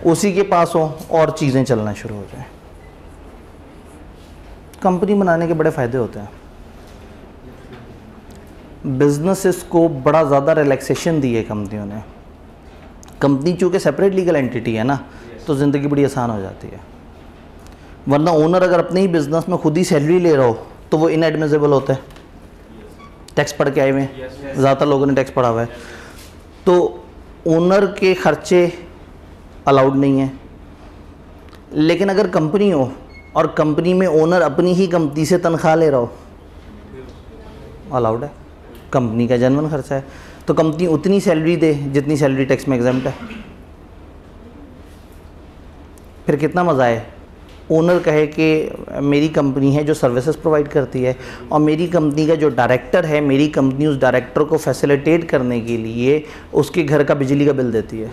Speaker 1: उसी के पास हो और चीज़ें चलना शुरू हो जाए। कंपनी बनाने के बड़े फ़ायदे होते हैं। बिजनेसेस को बड़ा ज़्यादा रिलैक्सेशन दी है कंपनियों ने। कंपनी चूँकि सेपरेट लीगल एंटिटी है ना, तो ज़िंदगी बड़ी आसान हो जाती है। वरना ओनर अगर अपने ही बिजनेस में खुद ही सैलरी ले रहा हो तो वो इनएडमिसिबल होता है। टैक्स पढ़ के आए हुए हैं, ज़्यादातर लोगों ने टैक्स पढ़ा हुआ है, तो ओनर के खर्चे अलाउड नहीं है। लेकिन अगर कंपनी हो और कंपनी में ओनर अपनी ही कंपनी से तनख्वाह ले रहा हो, अलाउड है, कंपनी का जेन्युइन खर्चा है, तो कंपनी उतनी सैलरी दे जितनी सैलरी टैक्स में एग्जम्प्ट है। फिर कितना मज़ा है, ओनर कहे कि मेरी कंपनी है जो सर्विसेज प्रोवाइड करती है, और मेरी कंपनी का जो डायरेक्टर है, मेरी कंपनी उस डायरेक्टर को फैसिलिटेट करने के लिए उसके घर का बिजली का बिल देती है।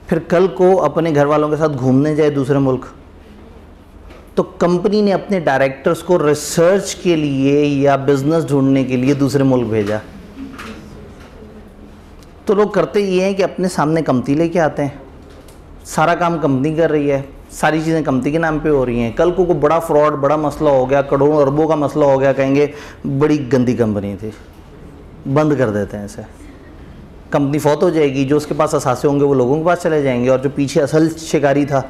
Speaker 1: फिर कल को अपने घर वालों के साथ घूमने जाए दूसरे मुल्क, तो कंपनी ने अपने डायरेक्टर्स को रिसर्च के लिए या बिजनेस ढूंढने के लिए दूसरे मुल्क भेजा। तो लोग करते ये हैं कि अपने सामने कंपनी लेके आते हैं, सारा काम कंपनी कर रही है, सारी चीज़ें कंपनी के नाम पे हो रही हैं। कल को कोई बड़ा फ्रॉड, बड़ा मसला हो गया, करोड़ों अरबों का मसला हो गया, कहेंगे बड़ी गंदी कंपनी थी, बंद कर देते हैं इसे। कंपनी फौत हो जाएगी, जो उसके पास असासे होंगे वो लोगों के पास चले जाएंगे, और जो पीछे असल शिकारी था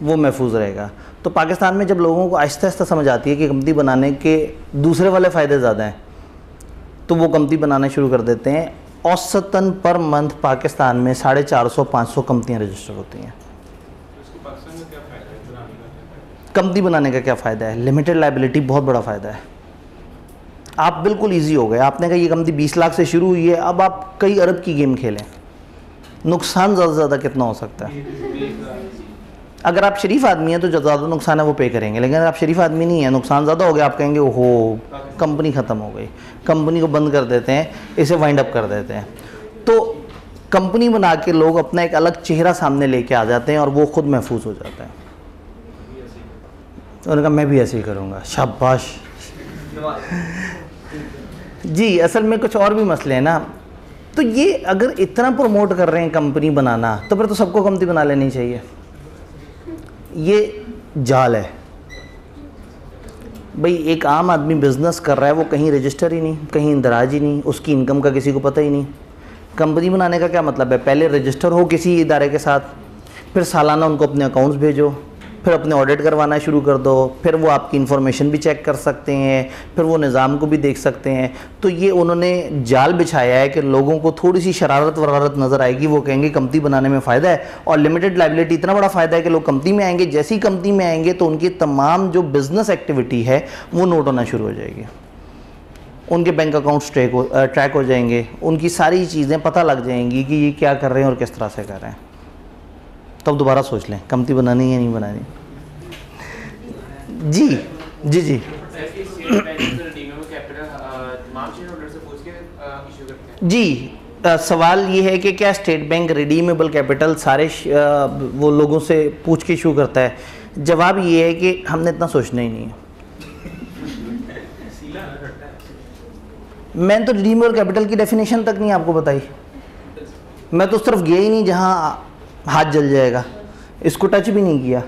Speaker 1: वो महफूज रहेगा। तो पाकिस्तान में जब लोगों को आहिस्ता आहिस्ता समझ आती है कि कंपनी बनाने के दूसरे वाले फ़ायदे ज़्यादा हैं, तो वो कंपनी बनाना शुरू कर देते हैं। औसतन पर मंथ पाकिस्तान में 450-500 कंपनियाँ रजिस्टर होती हैं। कंपनी बनाने का क्या फ़ायदा है? लिमिटेड लायबिलिटी बहुत बड़ा फ़ायदा है। आप बिल्कुल इजी हो गए, आपने कहा ये कंपनी 20 लाख से शुरू हुई है, अब आप कई अरब की गेम खेलें, नुकसान ज़्यादा से ज़्यादा कितना हो सकता है? अगर आप शरीफ आदमी हैं तो जो ज़्यादा नुकसान है वो पे करेंगे, लेकिन अगर आप शरीफ आदमी नहीं है, नुकसान ज़्यादा हो गया, आप कहेंगे ओहो कंपनी ख़त्म हो गई, कंपनी को बंद कर देते हैं, इसे वाइंड अप कर देते हैं। तो कंपनी बना के लोग अपना एक अलग चेहरा सामने लेके आ जाते हैं और वो खुद महफूज हो जाता है। उन्होंने कहा मैं भी ऐसे ही करूँगा, शाबाश। जी असल में कुछ और भी मसले हैं ना। तो ये अगर इतना प्रमोट कर रहे हैं कंपनी बनाना, तो फिर तो सबको कंपनी बना लेनी चाहिए। ये जाल है भाई। एक आम आदमी बिजनेस कर रहा है, वो कहीं रजिस्टर ही नहीं, कहीं इंदराज ही नहीं, उसकी इनकम का किसी को पता ही नहीं। कंपनी बनाने का क्या मतलब है? पहले रजिस्टर हो किसी इदारे के साथ, फिर सालाना उनको अपने अकाउंट्स भेजो, फिर अपने ऑडिट करवाना शुरू कर दो, फिर वो आपकी इन्फॉर्मेशन भी चेक कर सकते हैं, फिर वो निज़ाम को भी देख सकते हैं। तो ये उन्होंने जाल बिछाया है कि लोगों को थोड़ी सी शरारत वरारत नज़र आएगी, वो कहेंगे कंपनी बनाने में फ़ायदा है। और लिमिटेड लायबिलिटी इतना बड़ा फ़ायदा है कि लोग कंपनी में आएंगे, जैसी कंपनी में आएंगे तो उनकी तमाम जो बिज़नेस एक्टिविटी है वो नोट होना शुरू हो जाएगी, उनके बैंक अकाउंट्स ट्रैक हो जाएंगे, उनकी सारी चीज़ें पता लग जाएंगी कि ये क्या कर रहे हैं और किस तरह से कर रहे हैं। तब दोबारा सोच लें कंपनी बनानी है नहीं बनानी। जी जी जी जी सवाल ये है कि क्या स्टेट बैंक रिडीमेबल कैपिटल सारे वो लोगों से पूछ के इशू करता है? जवाब ये है कि हमने इतना सोचना ही नहीं है। मैंने तो रिडीमेबल कैपिटल की डेफिनेशन तक नहीं आपको बताई। मैं तो उस तरफ गया ही नहीं जहां हाथ जल जाएगा, इसको टच भी नहीं किया।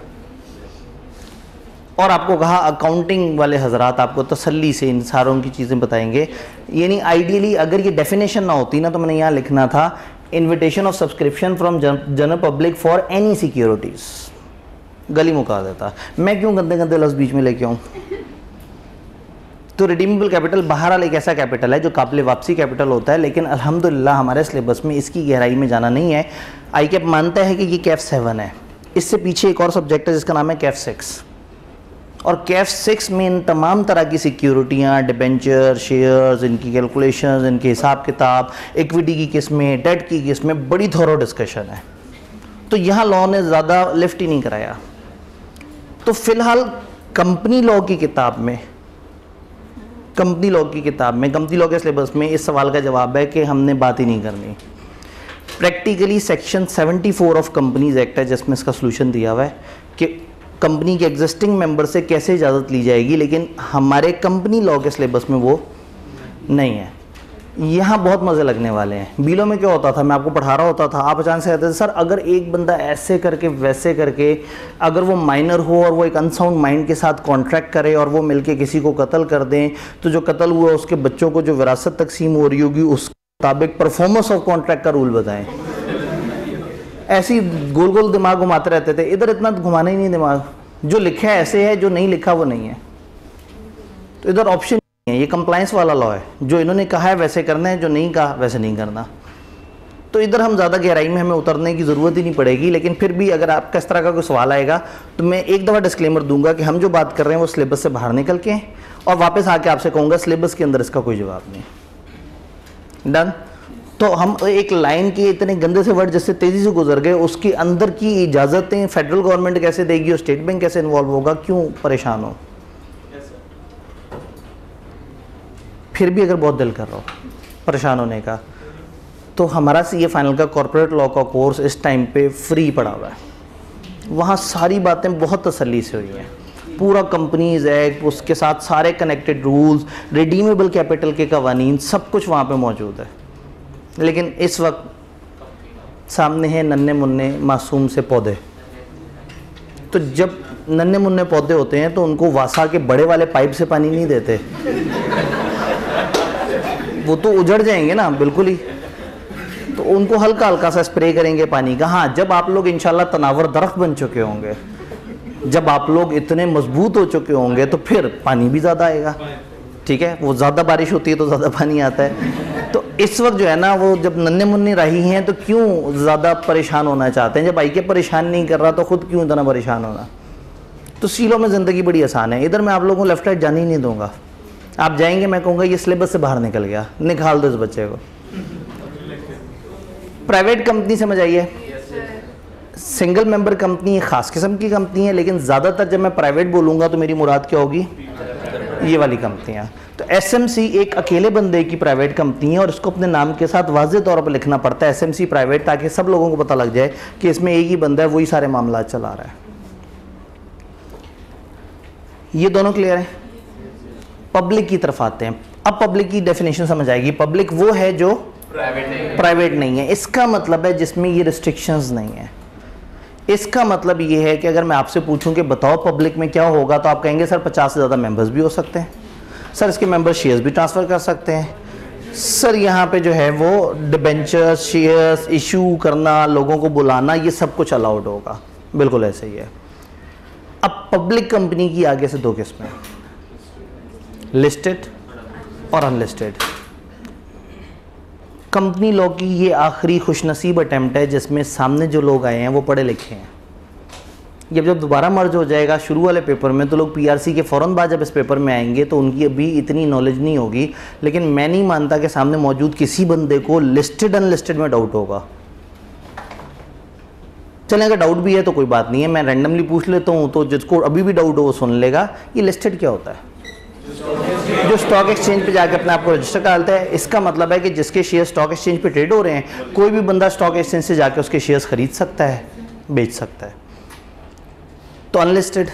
Speaker 1: और आपको कहा अकाउंटिंग वाले हजरात आपको तसल्ली से इन सारों की चीज़ें बताएंगे। यानी आइडियली अगर ये डेफिनेशन ना होती ना, तो मैंने यहाँ लिखना था invitation of subscription from general public for any securities. गली मुका देता। मैं क्यों गंदे गंदे लफ्ज़ बीच में लेके आऊँ? तो रिडीमेबल कैपिटल बहरहाल एक ऐसा कैपिटल है जो काबिल वापसी कैपिटल होता है, लेकिन अल्हम्दुलिल्लाह हमारे सिलेबस में इसकी गहराई में जाना नहीं है। आई कैप मानता है कि ये कैफ 7 है, इससे पीछे एक और सब्जेक्ट है जिसका नाम है कैफ 6, और कैफ 6 में इन तमाम तरह की सिक्योरिटियाँ, डिबेंचर, शेयर्स, इनकी कैलकुलेशंस, इनके हिसाब किताब, इक्विटी की किस्में, डेट की किस्में, बड़ी थोरो डिस्कशन है। तो यहाँ लॉ ने ज़्यादा लिफ्ट ही नहीं कराया। तो फ़िलहाल कंपनी लॉ की किताब में, कंपनी लॉ के सिलेबस में इस सवाल का जवाब है कि हमने बात ही नहीं करनी। Practically section 74 of companies act है जिसमें इसका सलूशन दिया हुआ है कि कंपनी के एग्जिस्टिंग मेंबर से कैसे इजाज़त ली जाएगी, लेकिन हमारे कंपनी लॉ के सिलेबस में वो नहीं है। यहाँ बहुत मज़े लगने वाले हैं। बीलो में क्या होता था, मैं आपको पढ़ा रहा होता था, आप अचानक से कहते थे सर अगर एक बंदा ऐसे करके वैसे करके, अगर वो माइनर हो और वो एक अनसाउंड माइंड के साथ कॉन्ट्रैक्ट करे और वो मिलके किसी को कत्ल कर दें, तो जो कत्ल हुआ उसके बच्चों को जो विरासत तकसीम हो रही होगी उस मुताबिक परफॉर्मेंस ऑफ कॉन्ट्रैक्ट का रूल बताएं। ऐसी गोल गोल दिमाग घुमाते रहते थे। इधर इतना घुमाना ही नहीं दिमाग, जो लिखा है ऐसे है, जो नहीं लिखा वो नहीं है। तो इधर ऑप्शन ये कंप्लायंस वाला लॉ है, जो इन्होंने कहा है वैसे करना है, जो नहीं कहा वैसे नहीं करना। तो इधर हम ज़्यादा गहराई में हमें उतरने की ज़रूरत ही नहीं पड़ेगी। लेकिन फिर भी अगर आपका इस तरह का कोई सवाल आएगा तो मैं एक दफ़ा डिस्क्लेमर दूंगा कि हम जो बात कर रहे हैं वो सिलेबस से बाहर निकल के हैं, और वापस आके आपसे कहूँगा सिलेबस के अंदर इसका कोई जवाब नहीं। डन। तो हम एक लाइन के इतने गंदे से वर्ड जिससे तेज़ी से गुजर गए, उसके अंदर की इजाज़तें फेडरल गवर्नमेंट कैसे देगी और स्टेट बैंक कैसे इन्वॉल्व होगा, क्यों परेशान हो? फिर भी अगर बहुत दिल कर रहा हो परेशान होने का, तो हमारा CA फाइनल का कॉर्पोरेट लॉ का कोर्स इस टाइम पे फ्री पड़ा हुआ है। वहाँ सारी बातें बहुत तसल्ली से हुई हैं, पूरा कंपनीज एक्ट, उसके साथ सारे कनेक्टेड रूल्स, रिडीमेबल कैपिटल के कवानीन, सब कुछ वहाँ पे मौजूद है। लेकिन इस वक्त सामने है नन्हे मुन्ने मासूम से पौधे। तो जब नन्हे मुन्ने पौधे होते हैं तो उनको वासा के बड़े वाले पाइप से पानी नहीं देते, वो तो उजड़ जाएंगे ना बिल्कुल ही। तो उनको हल्का हल्का सा स्प्रे करेंगे पानी का। हाँ, जब आप लोग इंशाल्लाह तनावर दरख्त बन चुके होंगे, जब आप लोग इतने मजबूत हो चुके होंगे, तो फिर पानी भी ज़्यादा आएगा। ठीक है, वो ज़्यादा बारिश होती है तो ज़्यादा पानी आता है। तो इस वक्त जो है ना, वो जब नन्हे मुन्ने रही हैं तो क्यों ज़्यादा परेशान होना चाहते हैं? जब आई के परेशान नहीं कर रहा तो ख़ुद क्यों इतना परेशान होना? तो सीलों में ज़िंदगी बड़ी आसान है। इधर मैं आप लोगों को लेफ्ट राइट जाने ही नहीं दूंगा। आप जाएंगे, मैं कहूँगा ये सिलेबस से बाहर निकल गया, निकाल दो इस बच्चे को। प्राइवेट कंपनी समझ आइए, सिंगल मेंबर कंपनी एक ख़ास किस्म की कंपनी है, लेकिन ज़्यादातर जब मैं प्राइवेट बोलूँगा तो मेरी मुराद क्या होगी? ये वाली कंपनियाँ। तो SMC एक अकेले बंदे की प्राइवेट कंपनी है और इसको अपने नाम के साथ वाज़ेह तौर पर लिखना पड़ता है SMC प्राइवेट, ताकि सब लोगों को पता लग जाए कि इसमें एक ही बंदा है, वही सारे मामला चला रहा है। ये दोनों क्लियर है? पब्लिक की तरफ आते हैं। अब पब्लिक की डेफिनेशन समझ आएगी। पब्लिक वो है जो प्राइवेट नहीं है। इसका मतलब है जिसमें ये रिस्ट्रिक्शंस नहीं है। इसका मतलब ये है कि अगर मैं आपसे पूछूं कि बताओ पब्लिक में क्या होगा, तो आप कहेंगे सर 50 से ज़्यादा मेंबर्स भी हो सकते हैं, सर इसके मेंबर शेयर्स भी ट्रांसफ़र कर सकते हैं, सर यहाँ पे जो है वो डिबेंचर्स, शेयर्स इशू करना, लोगों को बुलाना, ये सब कुछ अलाउड होगा। बिल्कुल ऐसे ही है। अब पब्लिक कंपनी की आगे से दो किस्में, लिस्टेड और अनलिस्टेड। कंपनी लॉ की ये आखिरी खुशनसीब अटैम्प्ट है जिसमें सामने जो लोग आए हैं वो पढ़े लिखे हैं। जब दोबारा मर्ज हो जाएगा शुरू वाले पेपर में, तो लोग PRC के फ़ौरन बाद जब इस पेपर में आएंगे तो उनकी अभी इतनी नॉलेज नहीं होगी। लेकिन मैं नहीं मानता कि सामने मौजूद किसी बंदे को लिस्टेड अनलिस्टेड में डाउट होगा। चलें, अगर डाउट भी है तो कोई बात नहीं है, मैं रैंडमली पूछ लेता हूँ, तो जिसको अभी भी डाउट हो वो सुन लेगा। ये लिस्टेड क्या होता है? जो स्टॉक एक्सचेंज पे जाकर अपने आप को रजिस्टर कराता है। इसका मतलब है कि जिसके शेयर स्टॉक एक्सचेंज पे ट्रेड हो रहे हैं, कोई भी बंदा स्टॉक एक्सचेंज से जाकर उसके शेयर्स खरीद सकता है, बेच सकता है। तो अनलिस्टेड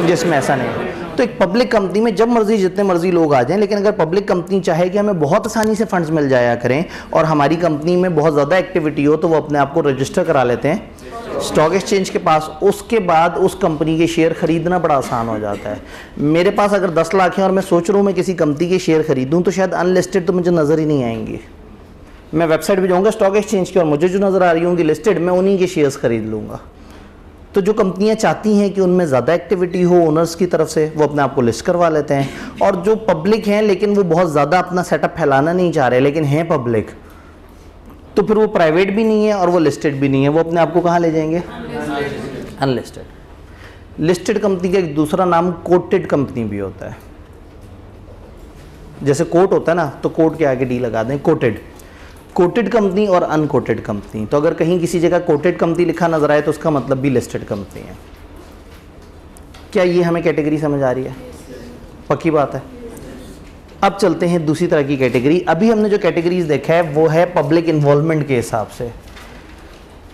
Speaker 1: जिसमें ऐसा नहीं है। तो एक पब्लिक कंपनी में जब मर्जी जितने मर्जी लोग आ जाएं, लेकिन अगर पब्लिक कंपनी चाहे कि हमें बहुत आसानी से फंड्स मिल जाया करें और हमारी कंपनी में बहुत ज़्यादा एक्टिविटी हो, तो वो अपने आप को रजिस्टर करा लेते हैं स्टॉक एक्सचेंज के पास। उसके बाद उस कंपनी के शेयर खरीदना बड़ा आसान हो जाता है। मेरे पास अगर 10 लाख है और मैं सोच रहा हूँ मैं किसी कंपनी के शेयर खरीदूँ, तो शायद अनलिस्टेड तो मुझे नज़र ही नहीं आएंगी। मैं वेबसाइट पे जाऊँगा स्टॉक एक्सचेंज की और मुझे जो नज़र आ रही होंगी लिस्टेड, मैं उन्हीं के शेयर्स खरीद लूँगा। तो जो कंपनियां चाहती हैं कि उनमें ज़्यादा एक्टिविटी हो ओनर्स की तरफ से, वो अपने आप को लिस्ट करवा लेते हैं। और जो पब्लिक हैं लेकिन वो बहुत ज़्यादा अपना सेटअप फैलाना नहीं चाह रहे लेकिन हैं पब्लिक, तो फिर वो प्राइवेट भी नहीं है और वो लिस्टेड भी नहीं है, वो अपने आप को कहाँ ले जाएंगे? अनलिस्टेड। लिस्टेड कंपनी का एक दूसरा नाम कोटेड कंपनी भी होता है। जैसे कोट होता है ना, तो कोट के आगे डी लगा दें, कोटेड। कोटेड कंपनी और अनकोटेड कंपनी। तो अगर कहीं किसी जगह कोटेड कंपनी लिखा नजर आए तो उसका मतलब भी लिस्टेड कंपनी है। क्या ये हमें कैटेगरी समझ आ रही है? पक्की बात है। अब चलते हैं दूसरी तरह की कैटेगरी। अभी हमने जो कैटेगरीज देखा है वो है पब्लिक इन्वॉल्वमेंट के हिसाब से।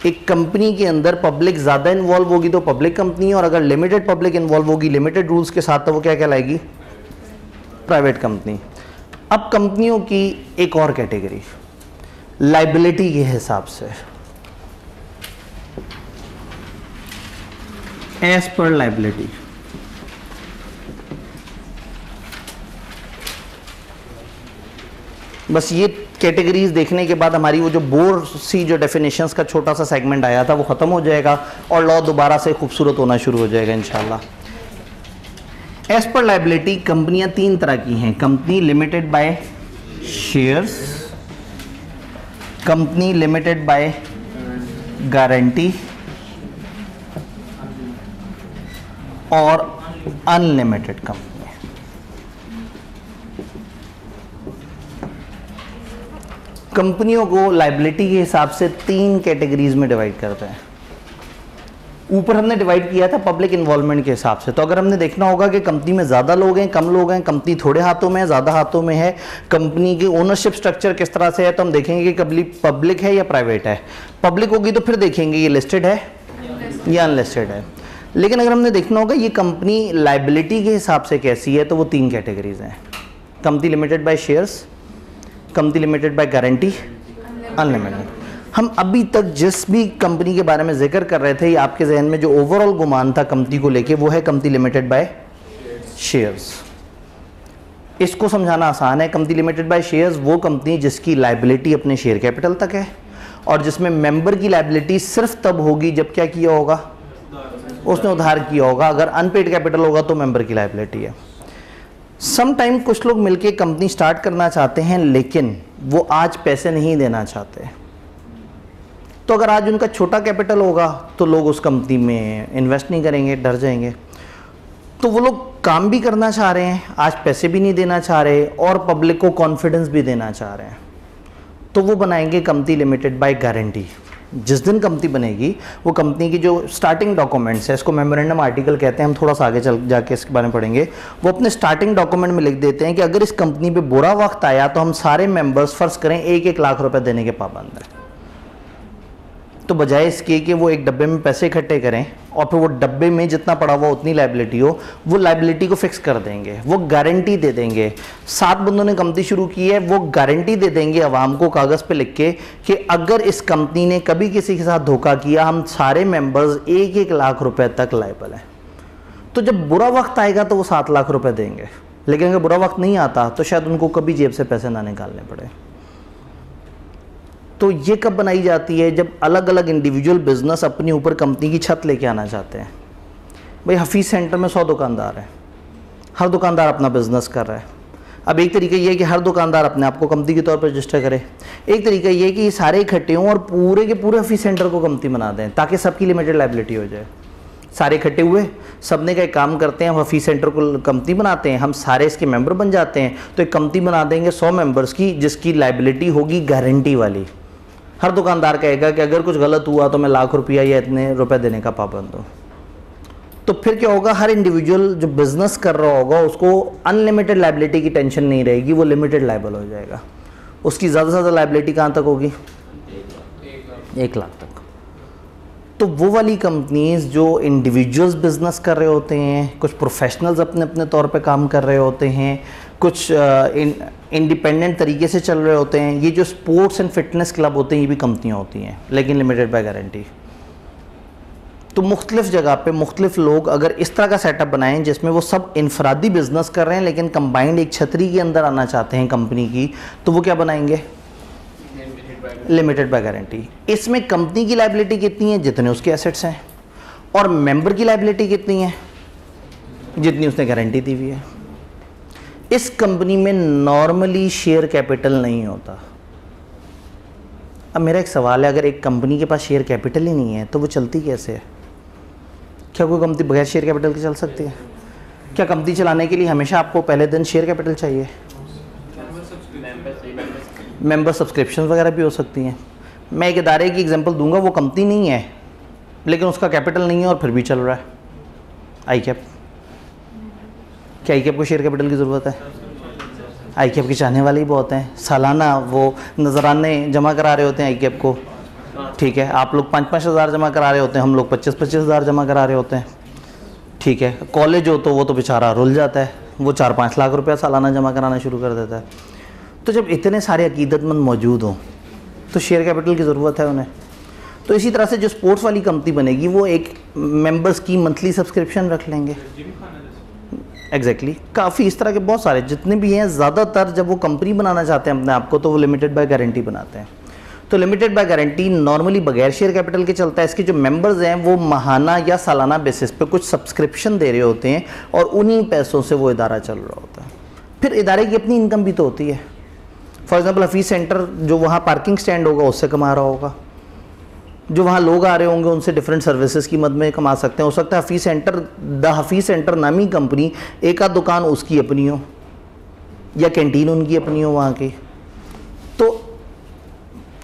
Speaker 1: एक कंपनी के अंदर पब्लिक ज़्यादा इन्वॉल्व होगी तो पब्लिक कंपनी, और अगर लिमिटेड पब्लिक इन्वॉल्व होगी लिमिटेड रूल्स के साथ तो वो क्या कहलाएगी? Private company. अब कंपनियों की एक और कैटेगरी लाइबिलिटी के हिसाब से, एज पर लाइबिलिटी। बस ये कैटेगरीज देखने के बाद हमारी वो जो बोर सी जो डेफिनेशंस का छोटा सा सेगमेंट आया था वो ख़त्म हो जाएगा और लॉ दोबारा से खूबसूरत होना शुरू हो जाएगा इंशाल्लाह। एज पर लाइबिलिटी कंपनियां तीन तरह की हैं। Company limited by shares, company limited by guarantee और अनलिमिटेड कंपनी। कंपनियों को लाइबिलिटी के हिसाब से तीन कैटेगरीज में डिवाइड करते हैं। ऊपर हमने डिवाइड किया था पब्लिक इन्वॉल्वमेंट के हिसाब से। तो अगर हमने देखना होगा कि कंपनी में ज़्यादा लोग हैं कम लोग हैं, कंपनी थोड़े हाथों में है ज़्यादा हाथों में है, कंपनी की ओनरशिप स्ट्रक्चर किस तरह से है, तो हम देखेंगे कि पब्लिक है या प्राइवेट है। पब्लिक होगी तो फिर देखेंगे ये लिस्टेड है या अनलिस्टेड है। लेकिन अगर हमने देखना होगा ये कंपनी लाइबिलिटी के हिसाब से कैसी है, तो वो तीन कैटेगरीज हैं। Company limited by shares, company limited by guarantee, unlimited. हम अभी तक जिस भी कंपनी के बारे में जिक्र कर रहे थे, ये आपके जहन में जो ओवरऑल गुमान था कंपनी को लेके वो है कंपनी लिमिटेड बाय शेयर्स। इसको समझाना आसान है। कंपनी लिमिटेड बाय शेयर्स वो कंपनी जिसकी लाइबिलिटी अपने शेयर कैपिटल तक है और जिसमें मेंबर की लाइबिलिटी सिर्फ तब होगी जब क्या किया होगा, उसने उधार किया होगा। अगर अनपेड कैपिटल होगा तो मेंबर की लाइबिलिटी है। सम टाइम कुछ लोग मिलके कंपनी स्टार्ट करना चाहते हैं लेकिन वो आज पैसे नहीं देना चाहते, तो अगर आज उनका छोटा कैपिटल होगा तो लोग उस कंपनी में इन्वेस्ट नहीं करेंगे, डर जाएंगे। तो वो लोग काम भी करना चाह रहे हैं, आज पैसे भी नहीं देना चाह रहे और पब्लिक को कॉन्फिडेंस भी देना चाह रहे हैं, तो वो बनाएंगे कंपनी लिमिटेड बाय गारंटी। जिस दिन कंपनी बनेगी वो कंपनी की जो स्टार्टिंग डॉक्यूमेंट्स है, इसको मेमोरेंडम आर्टिकल कहते हैं, हम थोड़ा सा आगे चल जाके इसके बारे में पढ़ेंगे। वो अपने स्टार्टिंग डॉक्यूमेंट में लिख देते हैं कि अगर इस कंपनी पे बुरा वक्त आया तो हम सारे मेंबर्स फर्ज करें 1-1 लाख रुपए देने के पाबंद हैं। तो बजाय इसके कि वो एक डब्बे में पैसे इकट्ठे करें और फिर वो डब्बे में जितना पड़ा हुआ उतनी लाइबिलिटी हो, वो लाइबिलिटी को फिक्स कर देंगे, वो गारंटी दे देंगे। 7 बंदों ने कंपनी शुरू की है, वो गारंटी दे देंगे आवाम को कागज़ पे लिख के कि अगर इस कंपनी ने कभी किसी के साथ धोखा किया हम सारे मेंबर्स 1-1 लाख रुपए तक लायबल हैं। तो जब बुरा वक्त आएगा तो वो 7 लाख रुपए देंगे, लेकिन अगर बुरा वक्त नहीं आता तो शायद उनको कभी जेब से पैसे ना निकालने पड़े। तो ये कब बनाई जाती है? जब अलग अलग इंडिविजुअल बिजनेस अपने ऊपर कंपनी की छत लेके आना चाहते हैं। भाई हफीज़ सेंटर में 100 दुकानदार हैं, हर दुकानदार अपना बिजनेस कर रहा है। अब एक तरीका ये है कि हर दुकानदार अपने आप को कंपनी के तौर पर रजिस्टर करे, एक तरीका ये है कि ये सारे इकट्ठे हों और पूरे के पूरे हफीज़ सेंटर को कंपनी बना दें ताकि सबकी लिमिटेड लाइबिलिटी हो जाए। सारे इकट्ठे हुए, सबने का एक काम करते हैं, हम हफीज़ सेंटर को कंपनी बनाते हैं, हम सारे इसके मेंबर बन जाते हैं, तो एक कंपनी बना देंगे 100 मेंबर्स की जिसकी लाइबिलिटी होगी गारंटी वाली। हर दुकानदार कहेगा कि अगर कुछ गलत हुआ तो मैं लाख रुपया या इतने रुपए देने का पाबंद हूँ। तो फिर क्या होगा, हर इंडिविजुअल जो बिजनेस कर रहा होगा उसको अनलिमिटेड लाइबिलिटी की टेंशन नहीं रहेगी, वो लिमिटेड लाइबल हो जाएगा। उसकी ज़्यादा से ज़्यादा लाइबिलिटी कहाँ तक होगी? 1 लाख तक। तो वो वाली कंपनीज जो इंडिविजुअल्स बिजनेस कर रहे होते हैं, कुछ प्रोफेशनल्स अपने अपने तौर पे काम कर रहे होते हैं, कुछ इंडिपेंडेंट तरीके से चल रहे होते हैं, ये जो स्पोर्ट्स एंड फिटनेस क्लब होते हैं ये भी कंपनियां होती हैं लेकिन लिमिटेड बाय गारंटी। तो मुख्तलिफ जगह पे मुख्तलिफ लोग अगर इस तरह का सेटअप बनाएं जिसमें वो सब इनफरादी बिजनेस कर रहे हैं लेकिन कंबाइंड एक छतरी के अंदर आना चाहते हैं कंपनी की, तो वो क्या बनाएंगे? Limited by guarantee. इसमें कंपनी की लाइबिलिटी कितनी है? जितने उसके एसेट्स हैं। और मेंबर की लायबिलिटी कितनी है? जितनी उसने गारंटी दी हुई है। इस कंपनी में नॉर्मली शेयर कैपिटल नहीं होता। अब मेरा एक सवाल है, अगर एक कंपनी के पास शेयर कैपिटल ही नहीं है तो वो चलती कैसे है? क्या कोई कंपनी बगैर शेयर कैपिटल के चल सकती है? क्या कंपनी चलाने के लिए हमेशा आपको पहले दिन शेयर कैपिटल चाहिए? मेंबर सब्सक्रिप्शन वगैरह भी हो सकती हैं। मैं एक इदारे की एग्जांपल दूंगा, वो कंपनी नहीं है लेकिन उसका कैपिटल नहीं है और फिर भी चल रहा है। आईकैप। क्या आईकैप को शेयर कैपिटल की ज़रूरत है? आईकैप के चाहने वाले ही बहुत हैं। सालाना वो नजराने जमा करा रहे होते हैं आईकैप को, ठीक है। आप लोग 5-5 हज़ार जमा करा रहे होते हैं, हम लोग 25-25 हज़ार जमा करा रहे होते हैं, ठीक है। कॉलेज हो तो वो तो बेचारा रुल जाता है, वो 4-5 लाख रुपया सालाना जमा कराना शुरू कर देता है। तो जब इतने सारे अकीदतमंद मौजूद हों तो शेयर कैपिटल की ज़रूरत है उन्हें। तो इसी तरह से जो स्पोर्ट्स वाली कंपनी बनेगी वो एक मेंबर्स की मंथली सब्सक्रिप्शन रख लेंगे। एग्जैक्टली काफ़ी इस तरह के बहुत सारे जितने भी हैं, ज़्यादातर जब वो कंपनी बनाना चाहते हैं अपने आप को तो वो लिमिटेड बाय गारंटी बनाते हैं। तो लिमिटेड बाय गारंटी नॉर्मली बगैर शेयर कैपिटल के चलता है। इसके जो मेंबर्स हैं वो माहाना या सालाना बेसिस पे कुछ सब्सक्रिप्शन दे रहे होते हैं और उन्हीं पैसों से वो इदारा चल रहा होता है। फिर इदारे की अपनी इनकम भी तो होती है। फॉर एग्जाम्पल हफीज़ सेंटर जो वहाँ पार्किंग स्टैंड होगा उससे कमा रहा होगा, जो वहाँ लोग आ रहे होंगे उनसे डिफरेंट सर्विसेज की मद में कमा सकते हैं। हो सकता है Hafeez centre, the Hafeez centre नामी कंपनी, एक आध दुकान उसकी अपनी हो या कैंटीन उनकी अपनी हो वहाँ की। तो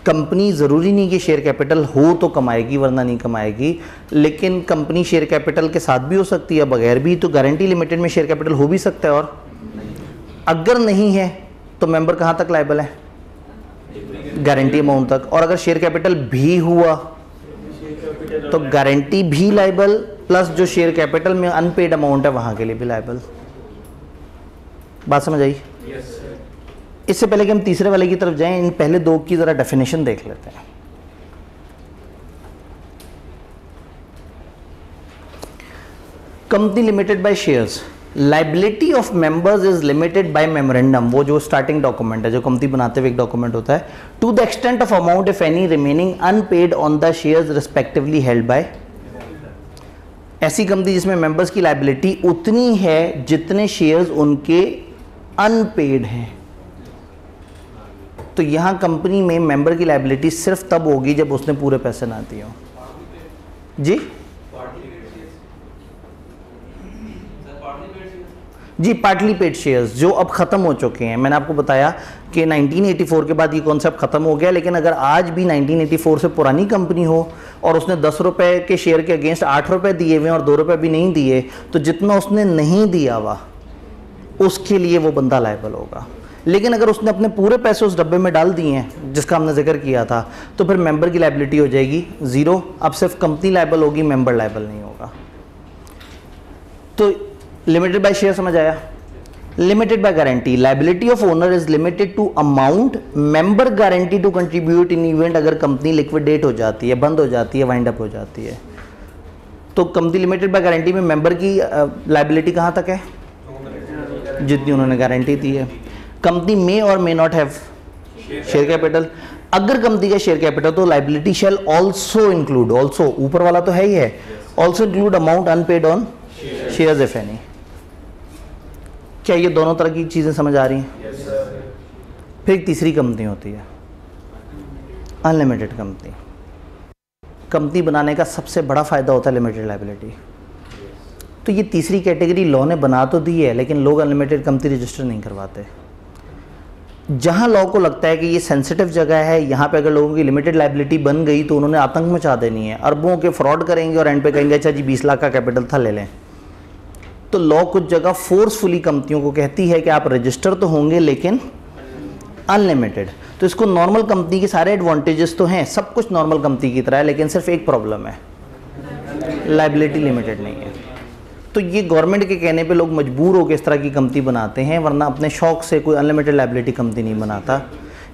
Speaker 1: कंपनी ज़रूरी नहीं कि शेयर कैपिटल हो तो कमाएगी वरना नहीं कमाएगी, लेकिन कंपनी शेयर कैपिटल के साथ भी हो सकती है, बगैर भी। तो गारंटी लिमिटेड में शेयर कैपिटल हो भी सकता है, और अगर नहीं है तो मेंबर कहाँ तक लायबल है? गारंटी अमाउंट तक। और अगर शेयर कैपिटल भी हुआ तो गारंटी भी लायबल, प्लस जो शेयर कैपिटल में अनपेड अमाउंट है वहाँ के लिए भी लायबल। बात समझ आई? इससे पहले कि हम तीसरे वाले की तरफ जाएं, इन पहले दो की ज़रा डेफिनेशन देख लेते हैं। Company limited by shares, liability of members is limited by memorandum, वो जो स्टार्टिंग डॉक्यूमेंट है, जो कंपनी बनाते हुए एक डॉक्यूमेंट होता है, to the extent of amount if any remaining unpaid on the shares respectively held by. ऐसी कंपनी जिसमें मेंबर्स की लाइबिलिटी उतनी है जितने शेयर्स उनके अनपेड हैं। तो यहां कंपनी में मेंबर की लाइबिलिटी सिर्फ तब होगी जब उसने पूरे पैसे ना दिए हो। जी जी, पार्टली पेड शेयर्स जो अब ख़त्म हो चुके हैं। मैंने आपको बताया कि 1984 के बाद ये कॉन्सेप्ट ख़त्म हो गया, लेकिन अगर आज भी 1984 से पुरानी कंपनी हो और उसने 10 रुपये के शेयर के अगेंस्ट 8 रुपये दिए हुए और 2 रुपये भी नहीं दिए, तो जितना उसने नहीं दिया हुआ उसके लिए वो बंदा लायबल होगा। लेकिन अगर उसने अपने पूरे पैसे उस डब्बे में डाल दिए हैं जिसका हमने जिक्र किया था, तो फिर मेंबर की लायबिलिटी हो जाएगी ज़ीरो। अब सिर्फ कंपनी लायबल होगी, मेंबर लायबल नहीं होगा। तो लिमिटेड बाय शेयर समझ आया? Limited by guarantee, liability of owner is limited to amount member guarantee to contribute in event, अगर कंपनी लिक्विडेट हो जाती है, बंद हो जाती है, वाइंड अप हो जाती है। तो कंपनी लिमिटेड बाय गारंटी में मेंबर की लायबिलिटी कहाँ तक है? जितनी उन्होंने गारंटी दी है। कंपनी मे और may not have share capital. अगर कंपनी का शेयर कैपिटल तो liability shall also include, also ऊपर वाला तो है ही है, also include amount unpaid on shares if any. क्या ये दोनों तरह की चीज़ें समझ आ रही हैं? फिर एक तीसरी कंपनी होती है अनलिमिटेड कंपनी। कंपनी बनाने का सबसे बड़ा फ़ायदा होता है लिमिटेड लायबिलिटी। तो ये तीसरी कैटेगरी लॉ ने बना तो दी है, लेकिन लोग अनलिमिटेड कंपनी रजिस्टर नहीं करवाते। जहाँ लॉ को लगता है कि ये सेंसिटिव जगह है, यहाँ पे अगर लोगों की लिमिटेड लायबिलिटी बन गई तो उन्होंने आतंक मचा देनी है, अरबों के फ्रॉड करेंगे और एंड पे कहेंगे अच्छा जी 20 लाख का कैपिटल था, ले लें। तो लॉ कुछ जगह फोर्सफुली कंपनियों को कहती है कि आप रजिस्टर तो होंगे लेकिन अनलिमिटेड। तो इसको नॉर्मल कंपनी के सारे एडवांटेजेस तो हैं, सब कुछ नॉर्मल कंपनी की तरह है, लेकिन सिर्फ एक प्रॉब्लम है, लायबिलिटी लिमिटेड नहीं है। तो ये गवर्नमेंट के कहने पे लोग मजबूर होकर इस तरह की कंपनी बनाते हैं, वरना अपने शौक से कोई अनलिमिटेड लायबिलिटी कंपनी नहीं बनाता।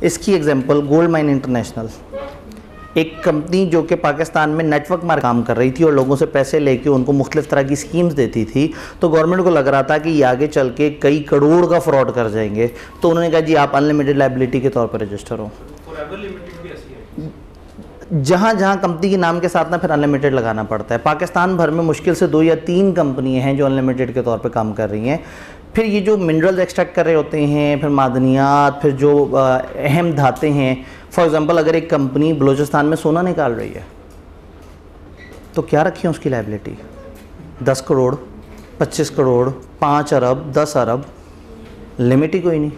Speaker 1: इसकी एग्जांपल गोल्ड माइन इंटरनेशनल, एक कंपनी जो कि पाकिस्तान में नेटवर्क मार काम कर रही थी और लोगों से पैसे लेके उनको मुख्तलिफ तरह की स्कीम्स देती थी। तो गवर्नमेंट को लग रहा था कि ये आगे चल के कई करोड़ का फ्रॉड कर जाएंगे, तो उन्होंने कहा जी आप अनलिमिटेड लायबिलिटी के तौर पर रजिस्टर हो। जहाँ जहाँ कंपनी के नाम के साथ ना फिर अनलिमिटेड लगाना पड़ता है। पाकिस्तान भर में मुश्किल से 2 या 3 कंपनियाँ हैं जो अनलिमिटेड के तौर पे काम कर रही हैं। फिर ये जो मिनरल्स एक्सट्रैक्ट कर रहे होते हैं, फिर मादनियात, फिर जो अहम धातें हैं, फॉर एग्जांपल अगर एक कंपनी बलूचिस्तान में सोना निकाल रही है तो क्या रखी है उसकी लायबिलिटी? 10 करोड़, 25 करोड़, 5 अरब, 10 अरब, लिमिट ही कोई नहीं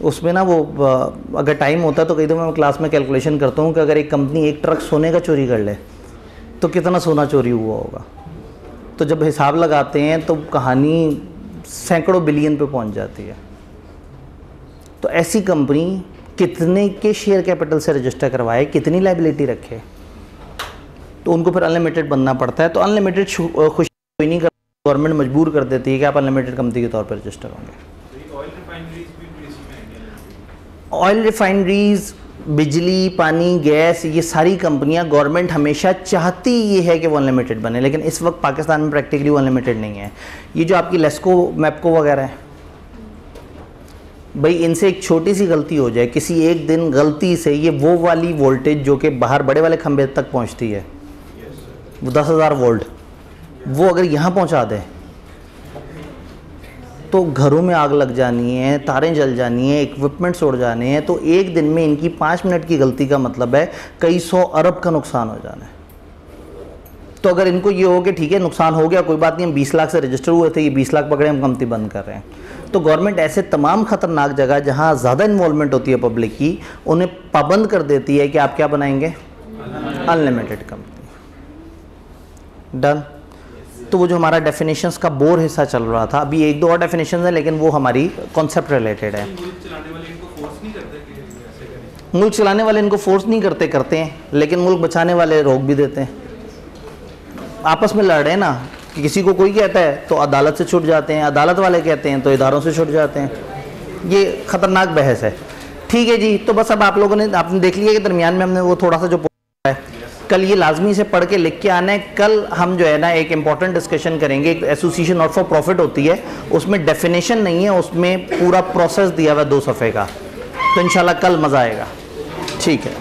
Speaker 1: उसमें ना। वो अगर टाइम होता है तो कई दफ़ा मैं क्लास में कैलकुलेशन करता हूँ कि अगर एक कंपनी 1 ट्रक सोने का चोरी कर ले तो कितना सोना चोरी हुआ होगा। तो जब हिसाब लगाते हैं तो कहानी सैकड़ों बिलियन पे पहुँच जाती है। तो ऐसी कंपनी कितने के शेयर कैपिटल से रजिस्टर करवाए, कितनी लायबिलिटी रखे, तो उनको फिर अनलिमिटेड बनना पड़ता है। तो अनलिमिटेड खुशी कोई नहीं कर, गवर्नमेंट मजबूर कर देती है कि आप अनलिमिटेड कंपनी के तौर पर रजिस्टर होंगे। ऑयल रिफाइनरीज, बिजली, पानी, गैस, ये सारी कंपनियां गवर्नमेंट हमेशा चाहती ये है कि वो अनलिमिटेड बने, लेकिन इस वक्त पाकिस्तान में प्रैक्टिकली वो अनलिमिटेड नहीं है। ये जो आपकी लेस्को, मैपको वगैरह है, भाई इनसे एक छोटी सी गलती हो जाए, किसी एक दिन गलती से ये वो वाली वोल्टेज जो कि बाहर बड़े वाले खंभे तक पहुंचती है, वो 10,000 वोल्ट, वो अगर यहाँ पहुँचा दे तो घरों में आग लग जानी है, तारें जल जानी है, इक्विपमेंट्स उड़ जाने हैं। तो एक दिन में इनकी 5 मिनट की गलती का मतलब है कई 100 अरब का नुकसान हो जाना है। तो अगर इनको ये हो कि ठीक है नुकसान हो गया, कोई बात नहीं, हम 20 लाख से रजिस्टर हुए थे, ये 20 लाख पकड़े, हम कंपनी बंद कर रहे हैं, तो गवर्नमेंट ऐसे तमाम ख़तरनाक जगह जहाँ ज़्यादा इन्वॉल्वमेंट होती है पब्लिक की, उन्हें पाबंद कर देती है कि आप क्या बनाएंगे? Unlimited company. डन। तो वो जो हमारा डेफिनेशंस का बोर हिस्सा चल रहा था, अभी 1-2 और डेफिनेशंस हैं लेकिन वो हमारी कॉन्सेप्ट रिलेटेड है।
Speaker 4: मुल्क चलाने वाले इनको फोर्स नहीं करते कि ऐसे करें?
Speaker 1: मुल्क चलाने वाले इनको फोर्स नहीं करते, करते हैं, लेकिन मुल्क बचाने वाले रोक भी देते हैं। आपस में लड़ रहे हैं ना, कि किसी को कोई कहता है तो अदालत से छूट जाते हैं, अदालत वाले कहते हैं तो इदारों से छूट जाते हैं। ये ख़तरनाक बहस है। ठीक है जी, तो बस अब आप लोगों ने आपने देख लिया कि दरमियान में हमने वो थोड़ा सा जो है, कल ये लाजमी से पढ़ के लिख के आना है। कल हम जो है ना एक इम्पॉर्टेंट डिस्कशन करेंगे, एक एसोसिएशन नॉट फॉर प्रॉफिट होती है, उसमें डेफिनेशन नहीं है, उसमें पूरा प्रोसेस दिया हुआ है 2 सफ़े का। तो इंशाल्लाह कल मज़ा आएगा। ठीक है।